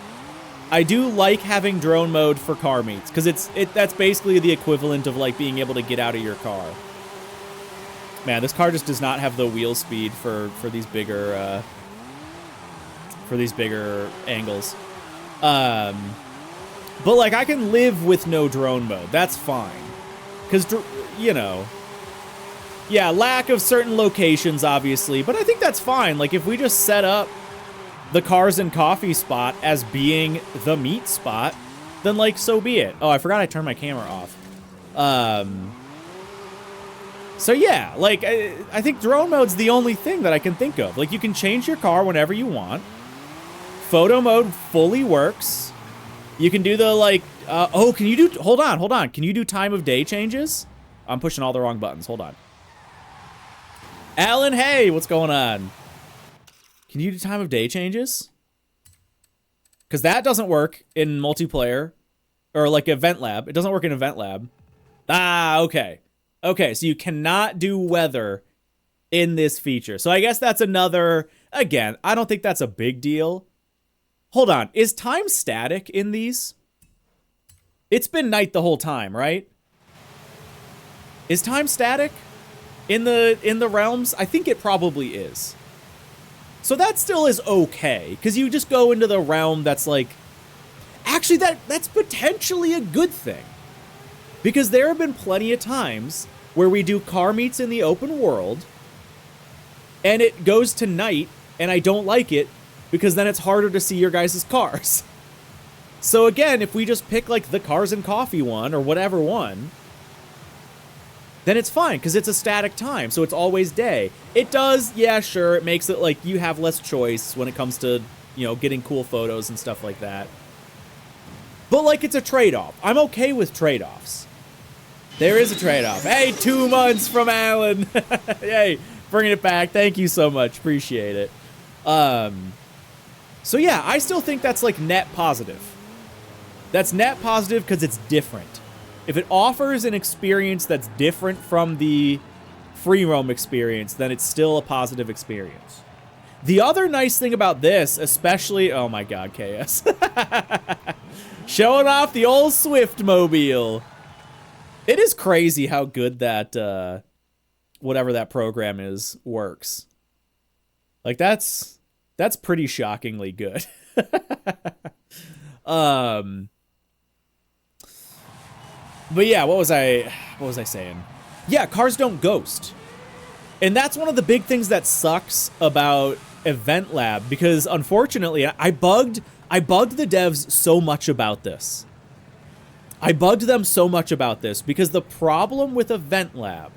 I do like having drone mode for car meets, because that's basically the equivalent of, like, being able to get out of your car. Man, this car just does not have the wheel speed for these bigger angles. But, like, I can live with no drone mode. That's fine. Because, you know... Yeah, lack of certain locations, obviously. But I think that's fine. Like, if we just set up the Cars and Coffee spot as being the meat spot, then, like, so be it. Oh, I forgot I turned my camera off. So, yeah. Like, I think drone mode's the only thing that I can think of. Like, you can change your car whenever you want. Photo mode fully works. You can do the, like, oh, can you do, hold on. Can you do time of day changes? I'm pushing all the wrong buttons, hold on. Alan, hey, what's going on? Can you do time of day changes? Because that doesn't work in multiplayer, or, like, Event Lab. It doesn't work in Event Lab. Ah, okay. Okay, so you cannot do weather in this feature. So I guess that's another, again, I don't think that's a big deal. Hold on, is time static in these? It's been night the whole time, right? Is time static in the realms? I think it probably is. So that still is okay, because you just go into the realm that's like... Actually, that's potentially a good thing. Because there have been plenty of times where we do car meets in the open world, and it goes to night, and I don't like it, because then it's harder to see your guys' cars. So again, if we just pick, like, the Cars and Coffee one, or whatever one, then it's fine, because it's a static time, so it's always day. It does, yeah, sure, it makes it, like, you have less choice when it comes to, you know, getting cool photos and stuff like that. But, like, it's a trade-off. I'm okay with trade-offs. There is a trade-off. Hey, 2 months from Alan! Yay, bringing it back. Thank you so much. Appreciate it. So yeah, I still think that's, like, net positive. That's net positive because it's different. If it offers an experience that's different from the free roam experience, then it's still a positive experience. The other nice thing about this, especially... Oh my god, KS. Showing off the old Swift mobile. It is crazy how good that, whatever that program is, works. Like, that's pretty shockingly good. But yeah, what was I saying? Yeah, cars don't ghost. And that's one of the big things that sucks about Event Lab, because unfortunately, I bugged the devs so much about this. I bugged them so much about this because the problem with Event Lab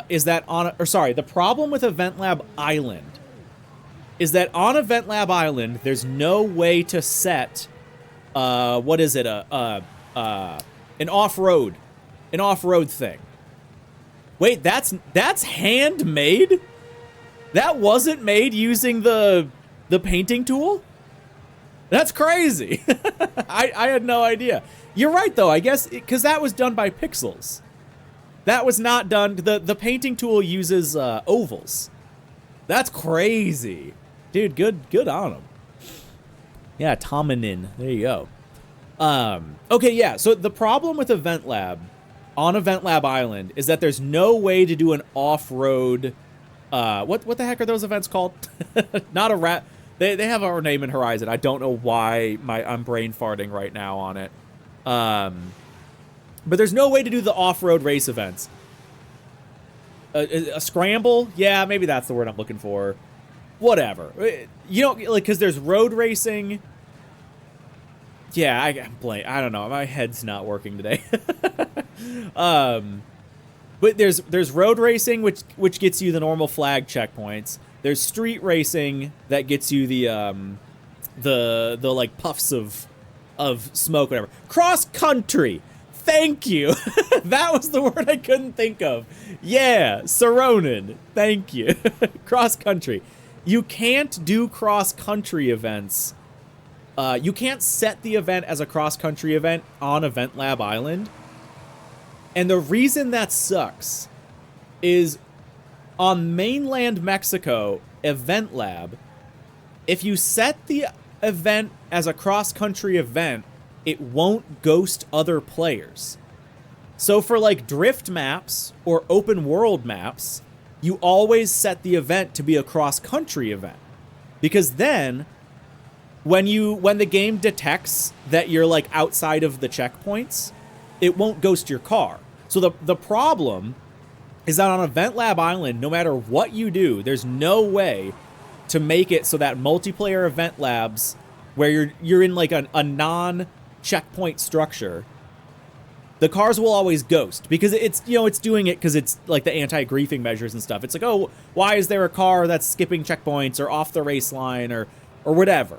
is that the problem with Event Lab Island is that on Event Lab Island, there's no way to set, what is it, an off-road thing. Wait, that's handmade? That wasn't made using the painting tool? That's crazy. I had no idea. You're right, though, I guess, because that was done by pixels. That was not done, the painting tool uses ovals. That's crazy. Dude, good on him. Yeah, Tominin. There you go. Okay, yeah. So the problem with Event Lab on Event Lab Island is that there's no way to do an off-road. What the heck are those events called? Not a rat. They have our name in Horizon. I don't know why I'm brain farting right now on it. But there's no way to do the off-road race events. A scramble? Yeah, maybe that's the word I'm looking for. Whatever. You know, like, because there's road racing. Yeah, I'm blank. I don't know. My head's not working today. But there's road racing, which gets you the normal flag checkpoints. There's street racing that gets you the like puffs of smoke, whatever. Cross country. Thank you. That was the word I couldn't think of. Yeah, Saronin. Thank you. Cross country. You can't do cross country events. You can't set the event as a cross country event on Event Lab Island. And the reason that sucks is on mainland Mexico, Event Lab, if you set the event as a cross country event, it won't ghost other players. So for like drift maps or open world maps, you always set the event to be a cross country event. Because then when the game detects that you're like outside of the checkpoints, it won't ghost your car. So the problem is that on Event Lab Island, no matter what you do, there's no way to make it so that multiplayer event labs where you're in like a non-checkpoint structure, the cars will always ghost because it's doing it because it's like the anti-griefing measures and stuff. It's like, oh, why is there a car that's skipping checkpoints or off the race line or whatever?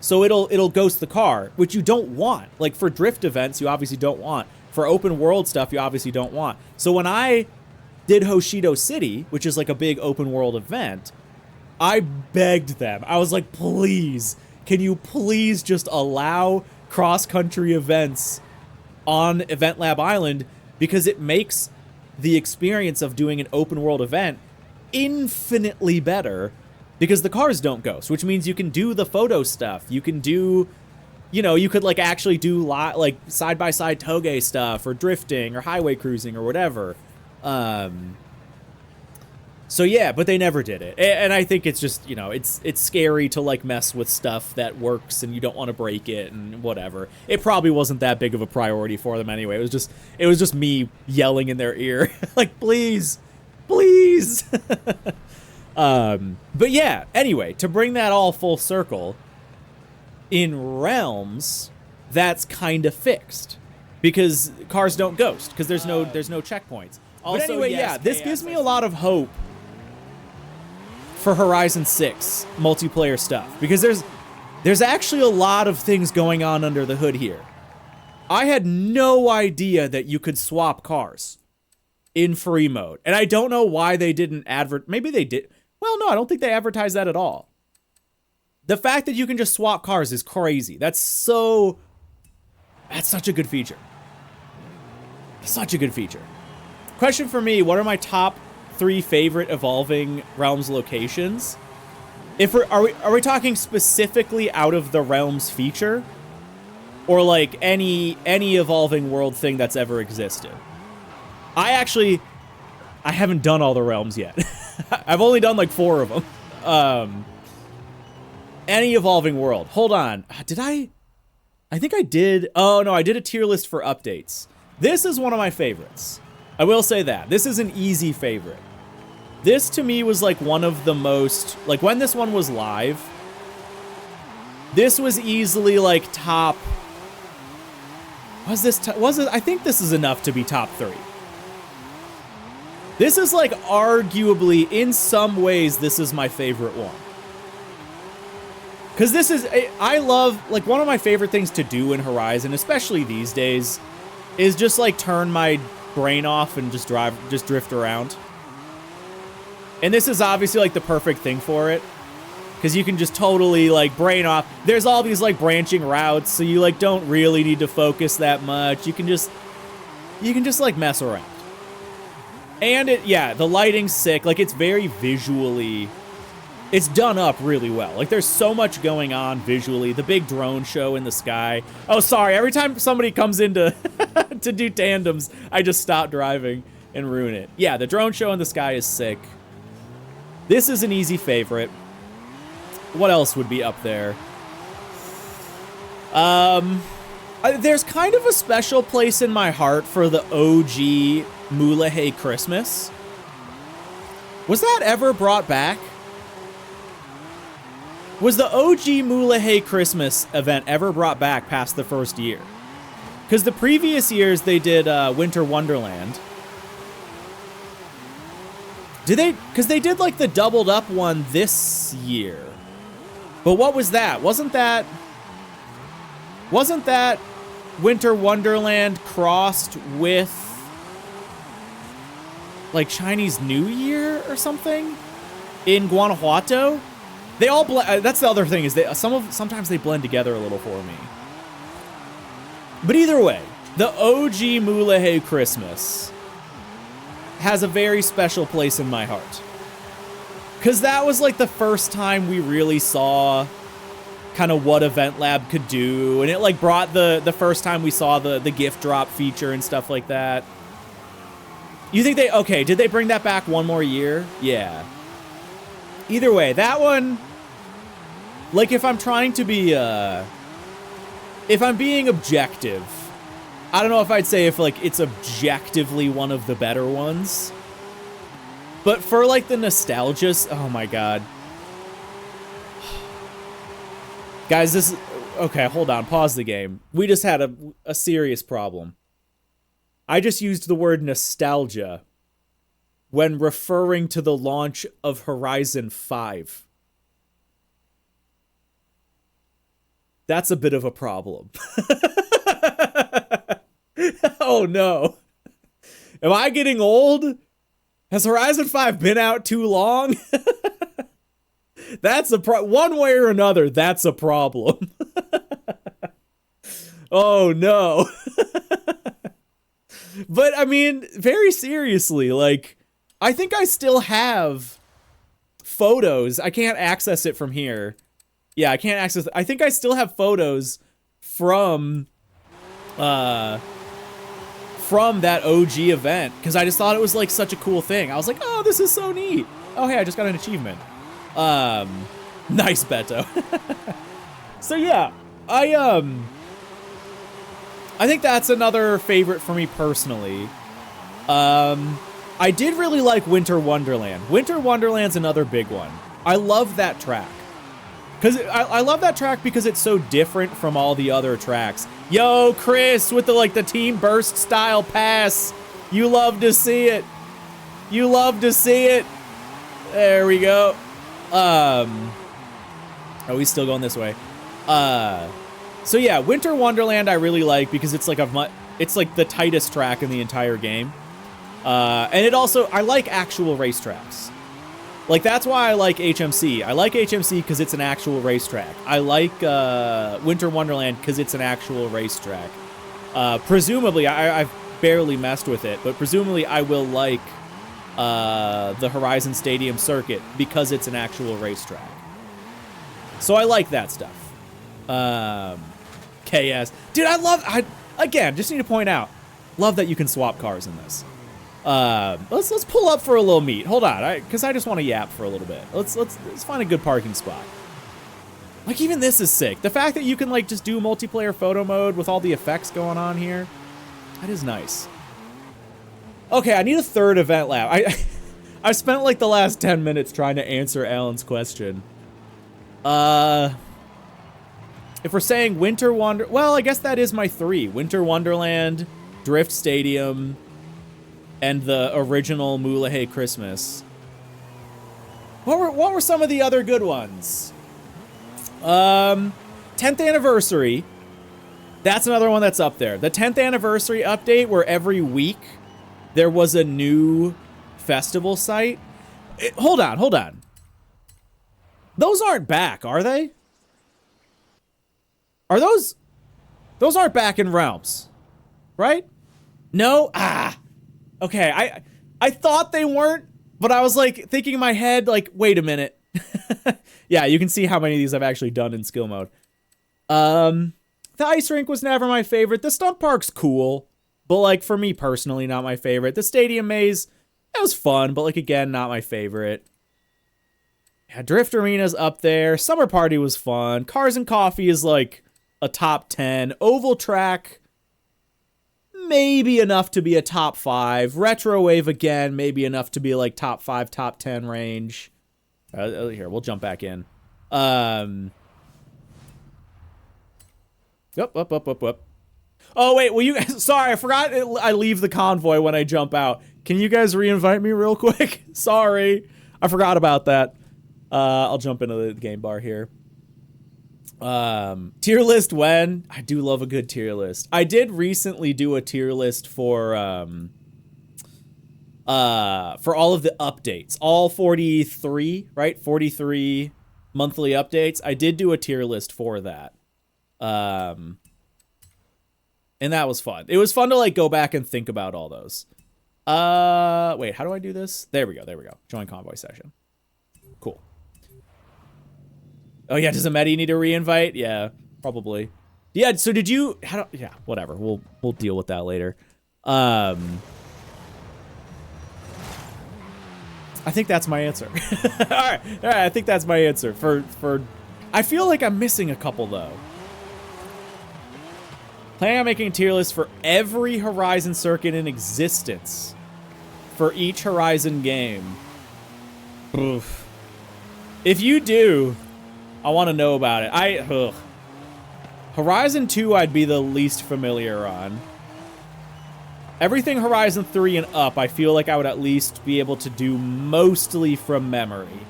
So it'll ghost the car, which you don't want. Like for drift events, you obviously don't want. For open world stuff, you obviously don't want. So when I did Hoshido City, which is like a big open world event, I begged them. I was like, please, can you please just allow cross-country events on Event Lab Island, because it makes the experience of doing an open world event infinitely better because the cars don't ghost, which means you can do the photo stuff. You can do, you could like actually do like side-by-side toge stuff or drifting or highway cruising or whatever. So yeah, but they never did it. And I think it's just, it's scary to like mess with stuff that works and you don't want to break it and whatever. It probably wasn't that big of a priority for them anyway. It was just me yelling in their ear like, please. But yeah, anyway, to bring that all full circle, in Realms, that's kind of fixed because cars don't ghost because there's no checkpoints. Also, but anyway, yes, this gives me a lot of hope for Horizon 6 multiplayer stuff because there's actually a lot of things going on under the hood here. I had no idea that you could swap cars in free mode, and I don't know why they didn't maybe they did. Well, no, I don't think they advertised that at all. The fact that you can just swap cars is crazy. That's such a good feature. Such a good feature. Question for me, what are my top 3 favorite Evolving Realms locations? Are we talking specifically out of the Realms feature? Or like any Evolving World thing that's ever existed? I haven't done all the Realms yet. I've only done like 4 of them. Any Evolving World. Hold on. I think I did. Oh no, I did a tier list for updates. This is one of my favorites. I will say that. This is an easy favorite. This to me was like one of the most, like when this one was live, this was easily like top, was it? I think this is enough to be top 3. This is like arguably, in some ways, this is my favorite one. Because this is, I love, like one of my favorite things to do in Horizon, especially these days, is just like turn my brain off and just drift around. And this is obviously like the perfect thing for it. Because you can just totally like brain off. There's all these like branching routes, so you like don't really need to focus that much. You can just like mess around. And the lighting's sick. Like it's very visually It's done up really well. Like, there's so much going on visually. The big drone show in the sky. Oh, sorry. Every time somebody comes in to, to do tandems, I just stop driving and ruin it. Yeah, the drone show in the sky is sick. This is an easy favorite. What else would be up there? There's kind of a special place in my heart for the OG Mulahey Christmas. Was that ever brought back? Was the OG Mulahey Christmas event ever brought back past the first year? Because the previous years they did Winter Wonderland. Did they? Because they did like the doubled up one this year. But what was that? Wasn't that Winter Wonderland crossed with like Chinese New Year or something in Guanajuato? They all that's the other thing, is they sometimes they blend together a little for me. But either way, the OG Mulahey Christmas has a very special place in my heart. Cause that was like the first time we really saw kind of what Event Lab could do, and it like brought the first time we saw the gift drop feature and stuff like that. You think did they bring that back one more year? Yeah. Either way, that one, like, if I'm trying to be, if I'm being objective, I don't know if I'd say if, like, it's objectively one of the better ones. But for, like, the nostalgia, oh my god. Guys, this, okay, hold on, pause the game. We just had a serious problem. I just used the word nostalgia when referring to the launch of Horizon 5. That's a bit of a problem. Oh no. Am I getting old? Has Horizon 5 been out too long? That's one way or another, that's a problem. Oh no. But I mean, very seriously, like, I think I still have photos. I can't access it from here. Yeah, I can't access it. I think I still have photos from that OG event, because I just thought it was like such a cool thing. I was like, oh, this is so neat. Oh, hey, I just got an achievement. Nice, Beto. So yeah, I think that's another favorite for me personally. I did really like Winter Wonderland. Winter Wonderland's another big one. I love that track. Because I love that track because it's so different from all the other tracks. Yo, Chris, with the Team Burst style pass. You love to see it. You love to see it. There we go. Oh, he's still going this way. So yeah, Winter Wonderland I really like because it's like it's like the tightest track in the entire game. And it also, I like actual racetracks. Like, that's why I like HMC. I like HMC because it's an actual racetrack. I like Winter Wonderland because it's an actual racetrack. Presumably, I've barely messed with it, but presumably I will like the Horizon Stadium circuit because it's an actual racetrack. So I like that stuff. KS. Dude, again, just need to point out, love that you can swap cars in this. Let's pull up for a little meet. Hold on, because I just want to yap for a little bit. Let's find a good parking spot. Like, even this is sick. The fact that you can, like, just do multiplayer photo mode with all the effects going on here, that is nice. Okay, I need a third event lab. I spent like the last 10 minutes trying to answer Alan's question. If we're saying well, I guess that is my three. Winter Wonderland, Drift Stadium, and the original Mulahey Christmas. What were some of the other good ones? 10th anniversary. That's another one that's up there. The 10th anniversary update where every week there was a new festival site. Hold on. Those aren't back, are they? Are those aren't back in Realms, right? No? Okay, I thought they weren't, but I was like thinking in my head, like, wait a minute. Yeah, you can see how many of these I've actually done in skill mode. The ice rink was never my favorite. The stunt park's cool, but like for me personally, not my favorite. The stadium maze, that was fun, but like again, not my favorite. Yeah, Drift Arena's up there. Summer Party was fun. Cars and Coffee is like a top 10. Oval Track, maybe enough to be a top 5. Retro Wave again, maybe enough to be like top 5, top 10 range. Here, we'll jump back in. Up. Oh, wait, will you guys... Sorry, I forgot I leave the convoy when I jump out. Can you guys re-invite me real quick? Sorry. I forgot about that. I'll jump into the game bar here. Tier list when? I do love a good tier list. I did recently do a tier list for all of the updates. All 43, right? 43 monthly updates. I did do a tier list for that. And that was fun. It was fun to like go back and think about all those. Wait, how do I do this? There we go. Join convoy session. Cool. Oh yeah, does Ameti need a re-invite? Yeah, probably. Yeah, so did you yeah, whatever. We'll deal with that later. I think that's my answer. All right, I think that's my answer for I feel like I'm missing a couple though. Planning on making a tier list for every Horizon circuit in existence for each Horizon game. Oof. If you do, I want to know about it. Horizon 2 I'd be the least familiar on. Everything Horizon 3 and up, I feel like I would at least be able to do mostly from memory.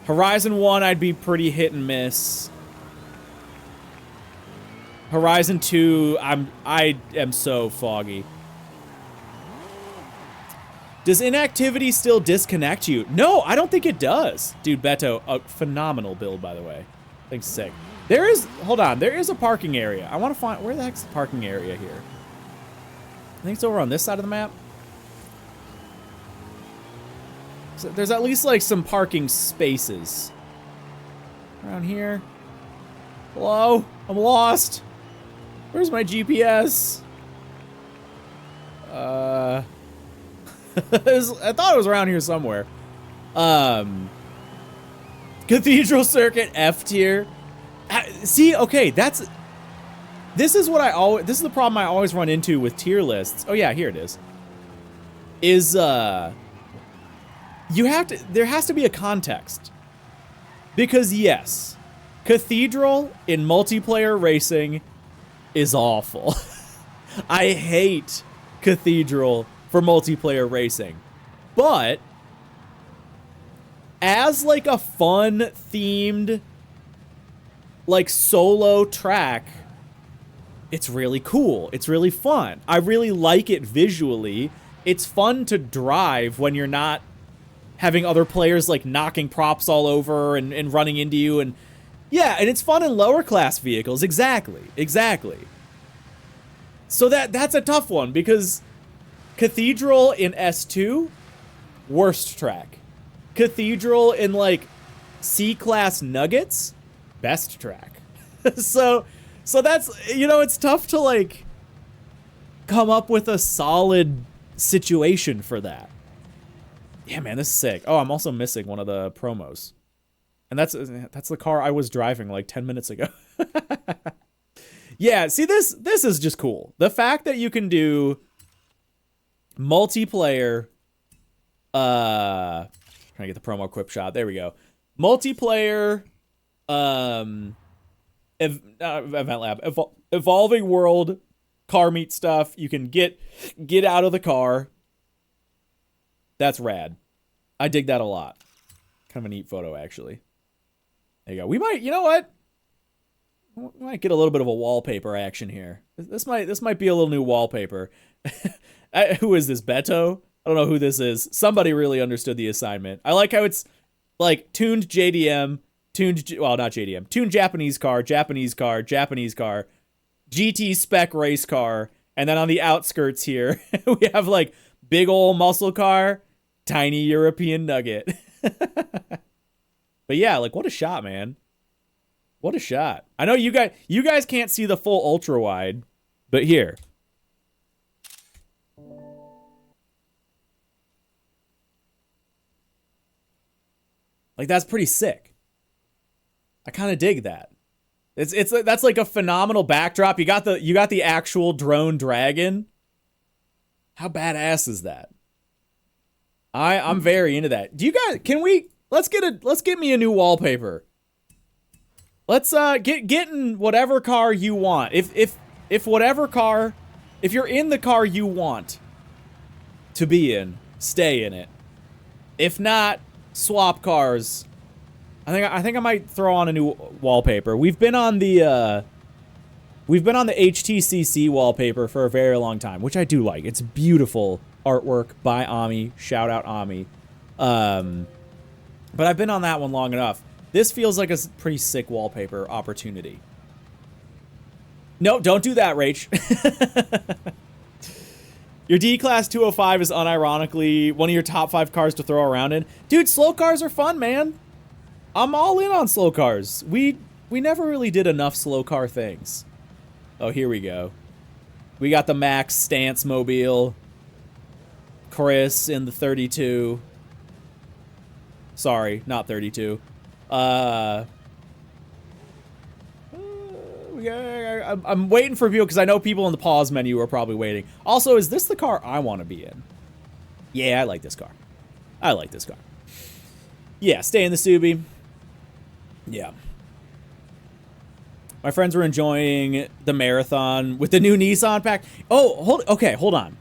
Horizon 1 I'd be pretty hit and miss. Horizon 2, I am so foggy. Does inactivity still disconnect you? No, I don't think it does. Dude, Beto, a phenomenal build, by the way. Thanks, sick. There is, hold on, there is a parking area. I want to find, where the heck's the parking area here? I think it's over on this side of the map. So there's at least like some parking spaces. Around here. Hello? I'm lost. Where's my GPS? I thought it was around here somewhere. Cathedral Circuit F tier. See, okay, this is the problem I always run into with tier lists. Oh yeah, here it is. There has to be a context. Because yes, Cathedral in multiplayer racing is awful. I hate Cathedral for multiplayer racing. But as like a fun themed like solo track, it's really cool. It's really fun. I really like it visually. It's fun to drive when you're not having other players like knocking props all over and running into you. And yeah, and it's fun in lower class vehicles. Exactly. So that's a tough one because Cathedral in S2, worst track. Cathedral in like C-class Nuggets, best track. so that's, you know, it's tough to like come up with a solid situation for that. Yeah, man, this is sick. Oh, I'm also missing one of the promos. And that's the car I was driving like 10 minutes ago. Yeah, see, this is just cool. The fact that you can do multiplayer, trying to get the promo quip shot. There we go. Multiplayer, Event Lab, evolving world, car meet stuff. You can get out of the car. That's rad. I dig that a lot. Kind of a neat photo, actually. There you go. We might, you know what? We might get a little bit of a wallpaper action here. This might be a little new wallpaper. Who is this, Beto? I don't know who this is. Somebody really understood the assignment. I like how it's like tuned JDM, well, not JDM, tuned Japanese car, Japanese car, GT spec race car, and then on the outskirts here, we have like big ol' muscle car, tiny European nugget. But yeah, like what a shot, man. What a shot. I know you guys can't see the full ultra wide, but here. Like that's pretty sick. I kind of dig that. It's that's like a phenomenal backdrop. You got the actual drone dragon. How badass is that? I'm very into that. Do you guys let's get me a new wallpaper. Let's get in whatever car you want. If you're in the car you want to be in, stay in it. If not, swap cars. I think I might throw on a new wallpaper. We've been on the HTCC wallpaper for a very long time, which I do like. It's beautiful artwork by Ami. Shout out Ami. But I've been on that one long enough. This feels like a pretty sick wallpaper opportunity. No, don't do that, Rach. Your D-Class 205 is unironically one of your top 5 cars to throw around in. Dude, slow cars are fun, man. I'm all in on slow cars. We never really did enough slow car things. Oh, here we go. We got the Max Stance Mobile. Chris in the 32. Sorry, not 32. I'm waiting for people because I know people in the pause menu are probably waiting. Also, is this the car I want to be in? Yeah, I like this car. I like this car. Yeah, stay in the Subi. Yeah. My friends were enjoying the marathon with the new Nissan pack. Oh, hold on.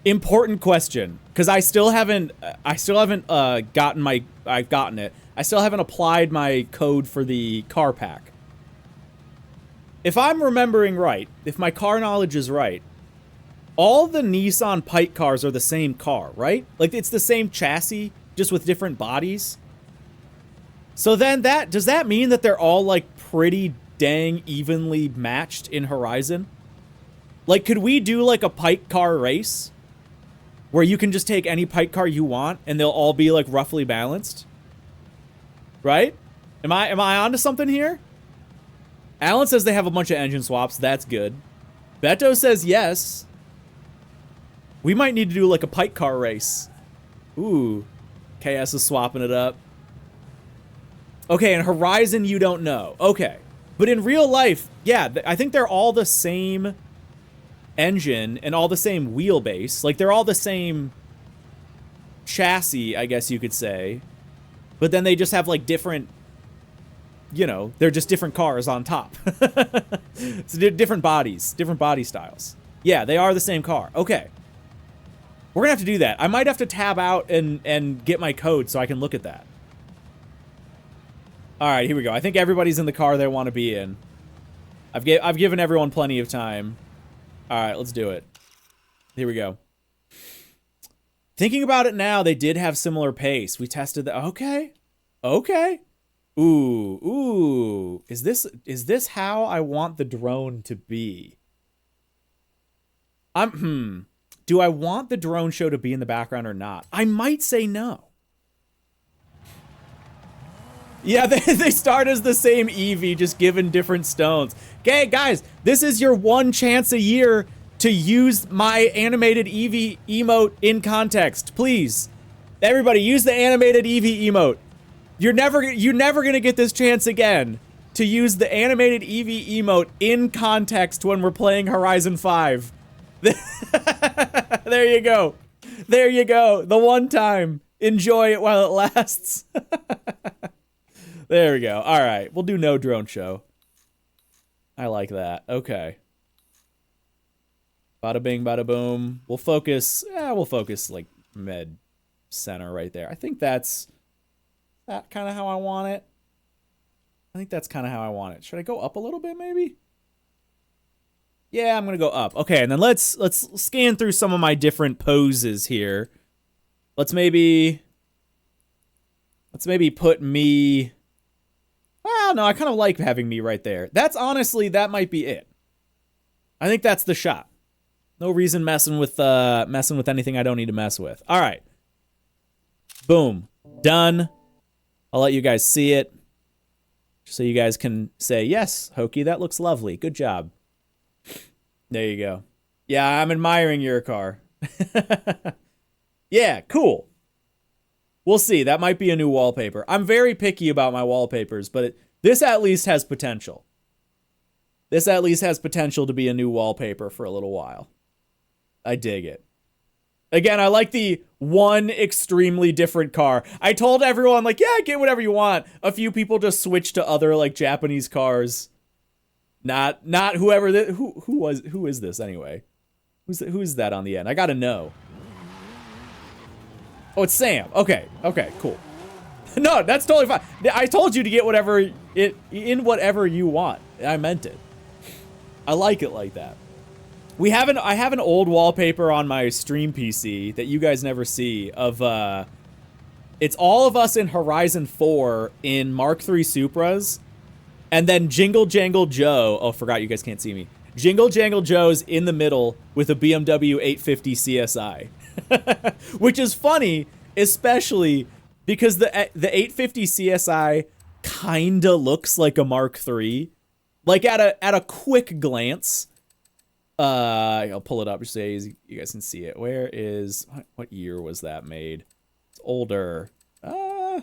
Important question, because I still haven't gotten it. I still haven't applied my code for the car pack. If I'm remembering right, if my car knowledge is right, all the Nissan Pike cars are the same car, right? Like it's the same chassis, just with different bodies. So then does that mean that they're all like pretty dang evenly matched in Horizon? Like could we do like a Pike car race where you can just take any Pike car you want and they'll all be like roughly balanced? Right? Am I onto something here? Alan says they have a bunch of engine swaps. That's good. Beto says yes. We might need to do like a Pike car race. Ooh. KS is swapping it up. Okay, in Horizon you don't know. Okay. But in real life, yeah, I think they're all the same engine and all the same wheelbase. Like they're all the same chassis, I guess you could say. But then they just have like different, you know, they're just different cars on top. So different bodies, different body styles. Yeah, they are the same car. Okay. We're gonna have to do that. I might have to tab out and get my code so I can look at that. All right, here we go. I think everybody's in the car they want to be in. I've given everyone plenty of time. All right, let's do it. Here we go. Thinking about it now, they did have similar pace. We tested that. Okay. Okay. Ooh. Is this how I want the drone to be? Do I want the drone show to be in the background or not? I might say no. Yeah, they start as the same Eevee, just given different stones. Okay, guys, this is your one chance a year to use my animated Eevee emote in context. Please. Everybody, use the animated Eevee emote. You're never gonna get this chance again to use the animated Eevee emote in context when we're playing Horizon 5. There you go. There you go. The one time. Enjoy it while it lasts. There we go. All right. We'll do no drone show. I like that. Okay. Bada bing, bada boom. We'll focus like med center right there. I think that's kind of how I want it. I think that's kind of how I want it. Should I go up a little bit maybe? Yeah, I'm going to go up. Okay, and then let's scan through some of my different poses here. Let's maybe put me. Well, no, I kind of like having me right there. That might be it. I think that's the shot. No reason messing with anything I don't need to mess with. All right. Boom. Done. I'll let you guys see it. So you guys can say, yes, Hoki, that looks lovely. Good job. There you go. Yeah, I'm admiring your car. Yeah, cool. We'll see. That might be a new wallpaper. I'm very picky about my wallpapers, but this at least has potential. This at least has potential to be a new wallpaper for a little while. I dig it. Again, I like the one extremely different car. I told everyone, like, yeah, get whatever you want. A few people just switched to other, like, Japanese cars. Not whoever who is this anyway? Who's that on the end? I gotta know. Oh, it's Sam. Okay, cool. No, that's totally fine. I told you to get whatever whatever you want. I meant it. I like it like that. I have an old wallpaper on my stream PC that you guys never see of it's all of us in Horizon 4 in Mark III Supras, and then Jingle Jangle Joe. Oh, forgot you guys can't see me. Jingle Jangle Joe's in the middle with a BMW 850 CSI. Which is funny, especially because the 850 CSI kinda looks like a Mark III. Like at a quick glance. I'll pull it up just so you guys can see it. Where is what year was that made? It's older. Oh,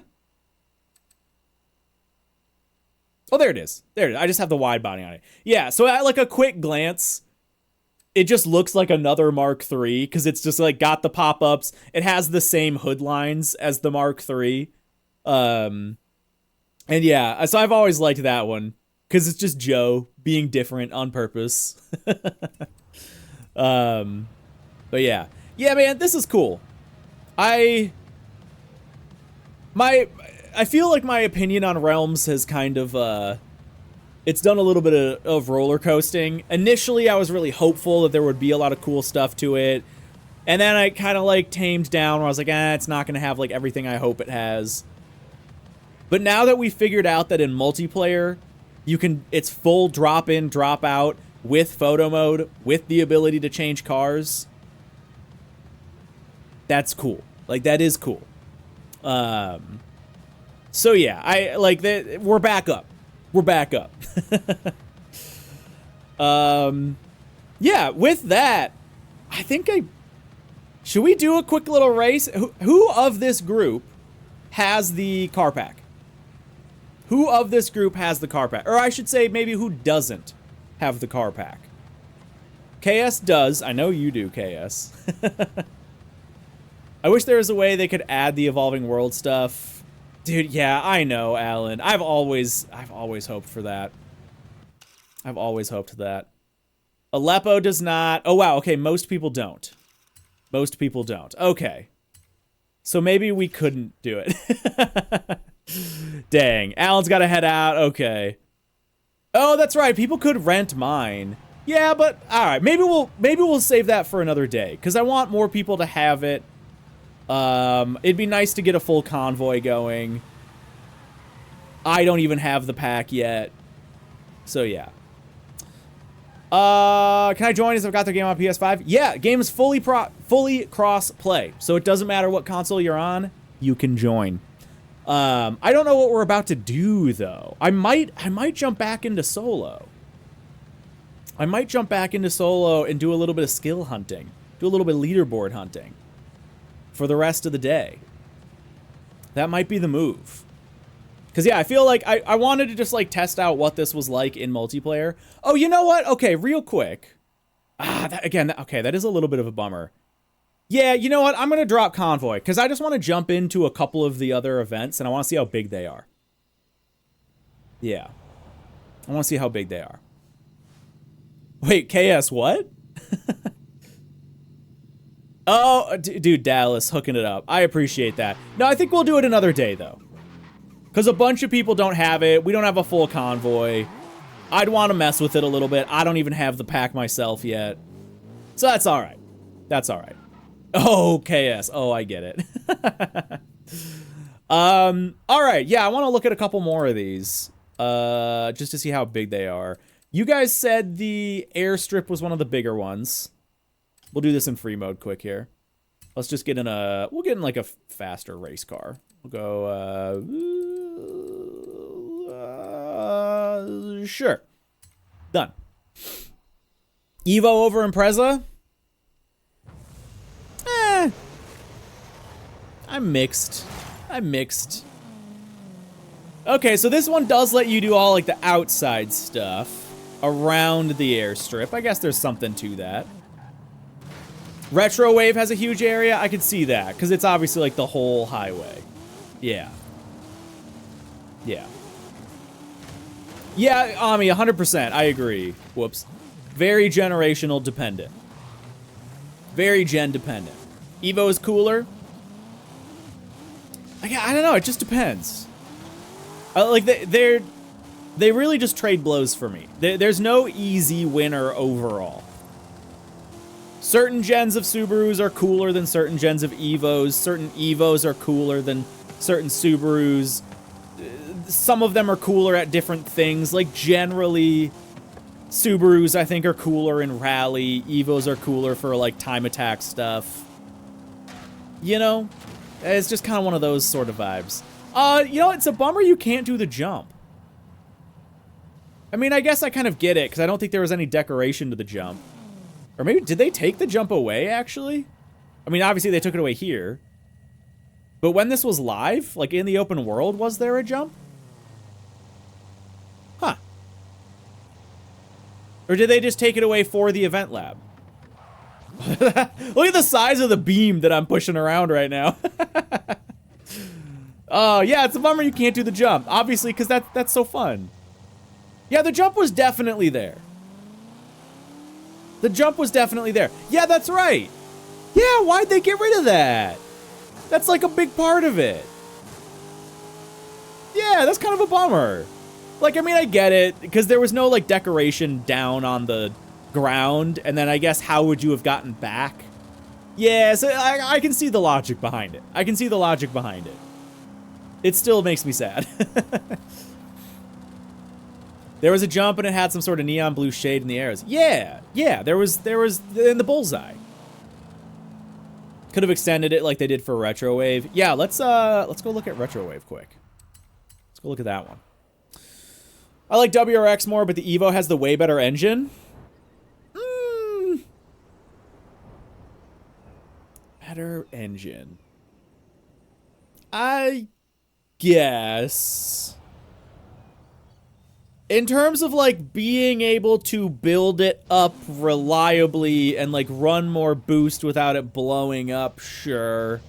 there it is. There it is. I just have the wide body on it. Yeah, so at like a quick glance, it just looks like another Mark III because it's just like got the pop-ups. It has the same hood lines as the Mark III. And yeah, so I've always liked that one because it's just Joe being different on purpose. But yeah. Yeah, man, this is cool. I feel like my opinion on Realms has kind of it's done a little bit of roller coasting. Initially, I was really hopeful that there would be a lot of cool stuff to it. And then I kind of like tamed down where I was like, it's not going to have like everything I hope it has. But now that we figured out that in multiplayer, it's full drop in, drop out with photo mode, with the ability to change cars. That's cool. Like, that is cool. So yeah, I like that. We're back up. We're back up. Yeah, with that, I think should we do a quick little race? Who of this group has the car pack? Who of this group has the car pack? Or I should say maybe who doesn't have the car pack? KS does. I know you do, KS. I wish there was a way they could add the Evolving World stuff. Dude, yeah, I know, Alan. I've always hoped for that. I've always hoped that. Aleppo does not. Oh, wow. Okay, most people don't. Most people don't. Okay. So maybe we couldn't do it. Dang. Alan's got to head out. Okay. Oh, that's right. People could rent mine. Yeah, but all right. Maybe we'll save that for another day because I want more people to have it. It'd be nice to get a full convoy going. I don't even have the pack yet. So yeah. Can I join as I've got the game on PS5? Yeah, game is fully cross-play. So it doesn't matter what console you're on, you can join. I don't know what we're about to do though. I might jump back into solo. I might jump back into solo and do a little bit of skill hunting. Do a little bit of leaderboard hunting. For the rest of the day. That might be the move. Because, yeah, I feel like I wanted to just, like, test out what this was like in multiplayer. Oh, you know what? Okay, real quick. That is a little bit of a bummer. Yeah, you know what? I'm going to drop Convoy. Because I just want to jump into a couple of the other events, and I want to see how big they are. Yeah. I want to see how big they are. Wait, KS what? Oh, dude, Dallas, hooking it up. I appreciate that. No, I think we'll do it another day, though. Because a bunch of people don't have it. We don't have a full convoy. I'd want to mess with it a little bit. I don't even have the pack myself yet. So that's all right. That's all right. Oh, KS. Oh, I get it. All right. Yeah, I want to look at a couple more of these. Just to see how big they are. You guys said the airstrip was one of the bigger ones. We'll do this in free mode quick here. Let's just get in we'll get in like a faster race car. We'll go, Sure. Done. Evo over Impreza? I'm mixed. Okay, so this one does let you do all, like, the outside stuff around the airstrip. I guess there's something to that. Retro Wave has a huge area. I could see that, because it's obviously, like, the whole highway. Yeah. Yeah. Yeah, Ami, 100%. I agree. Whoops. Very generational dependent. Very gen dependent. Evo is cooler. I don't know. It just depends. Like they really just trade blows for me. There's no easy winner overall. Certain gens of Subarus are cooler than certain gens of Evos. Certain Evos are cooler than certain Subarus. Some of them are cooler at different things. Like generally, Subarus I think are cooler in rally. Evos are cooler for like time attack stuff. You know? It's just kind of one of those sort of vibes. You know, it's a bummer you can't do the jump. I mean, I guess I kind of get it, because I don't think there was any decoration to the jump. Or maybe, did they take the jump away, actually? I mean, obviously they took it away here. But when this was live, like in the open world, was there a jump? Huh. Or did they just take it away for the event lab? Look at the size of the beam that I'm pushing around right now. Oh, yeah, it's a bummer you can't do the jump. Obviously, because that's so fun. Yeah, the jump was definitely there. The jump was definitely there. Yeah, that's right. Yeah, why'd they get rid of that? That's like a big part of it. Yeah, that's kind of a bummer. Like, I mean, I get it, because there was no, like, decoration down on the ground, and then I guess how would you have gotten back? Yeah, so I can see the logic behind it. It still makes me sad. There was a jump and it had some sort of neon blue shade in the arrows. Yeah, there was in the bullseye. Could have extended it like they did for Retro Wave. Yeah, let's go look at Retro Wave quick. Let's go look at that one. I like WRX more, but the Evo has the way better engine. Better engine. I guess. In terms of, like, being able to build it up reliably and, like, run more boost without it blowing up, sure.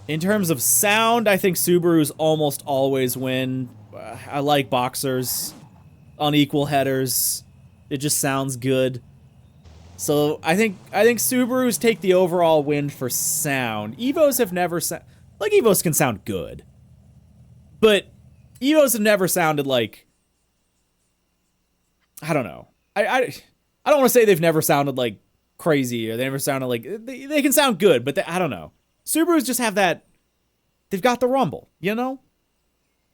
In terms of sound, I think Subarus almost always win. I like Boxers on equal headers. It just sounds good. So I think Subarus take the overall win for sound. Evos have never like, Evos can sound good, but Evos have never sounded like, I don't know. I don't want to say they've never sounded like crazy or they never sounded like they can sound good, but I don't know. Subarus just have that. They've got the rumble, you know.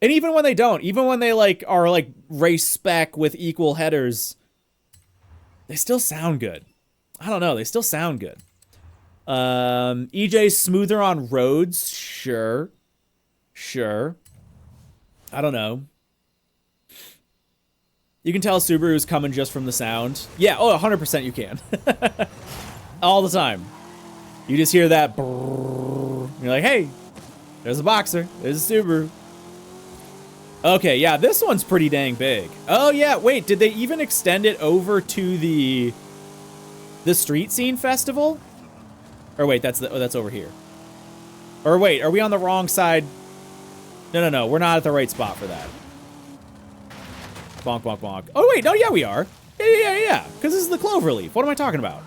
And even when they don't, even when they like are like race spec with equal headers, they still sound good. I don't know. They still sound good. EJ's smoother on roads. Sure. I don't know. You can tell Subaru's coming just from the sound. Yeah, 100% you can. All the time. You just hear that brrr. You're like, hey, there's a Boxer. There's a Subaru. Okay, yeah, this one's pretty dang big. Oh, yeah, wait, did they even extend it over to the Street Scene Festival? Or wait, that's over here. Or wait, are we on the wrong side? No, we're not at the right spot for that. Bonk, bonk, bonk. Oh, wait, no, yeah, we are. Yeah, because this is the Cloverleaf. What am I talking about?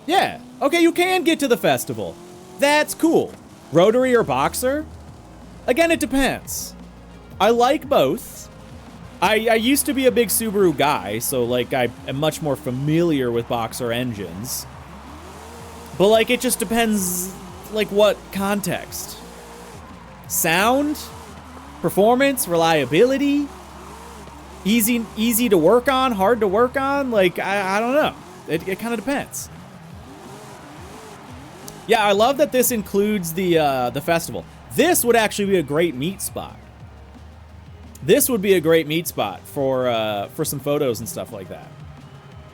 Yeah, okay, you can get to the festival. That's cool. Rotary or Boxer? Again, it depends. I like both. I used to be a big Subaru guy, so, like, I am much more familiar with Boxer engines. But, like, it just depends, like, what context. Sound? Performance? Reliability? Easy to work on? Hard to work on? Like, I don't know. It kind of depends. Yeah, I love that this includes the festival. This would actually be a great meet spot. This would be a great meet spot for some photos and stuff like that.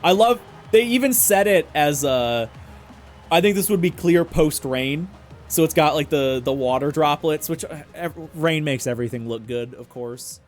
I love, they even said it as I think this would be clear post rain. So it's got like the water droplets, which rain makes everything look good, of course.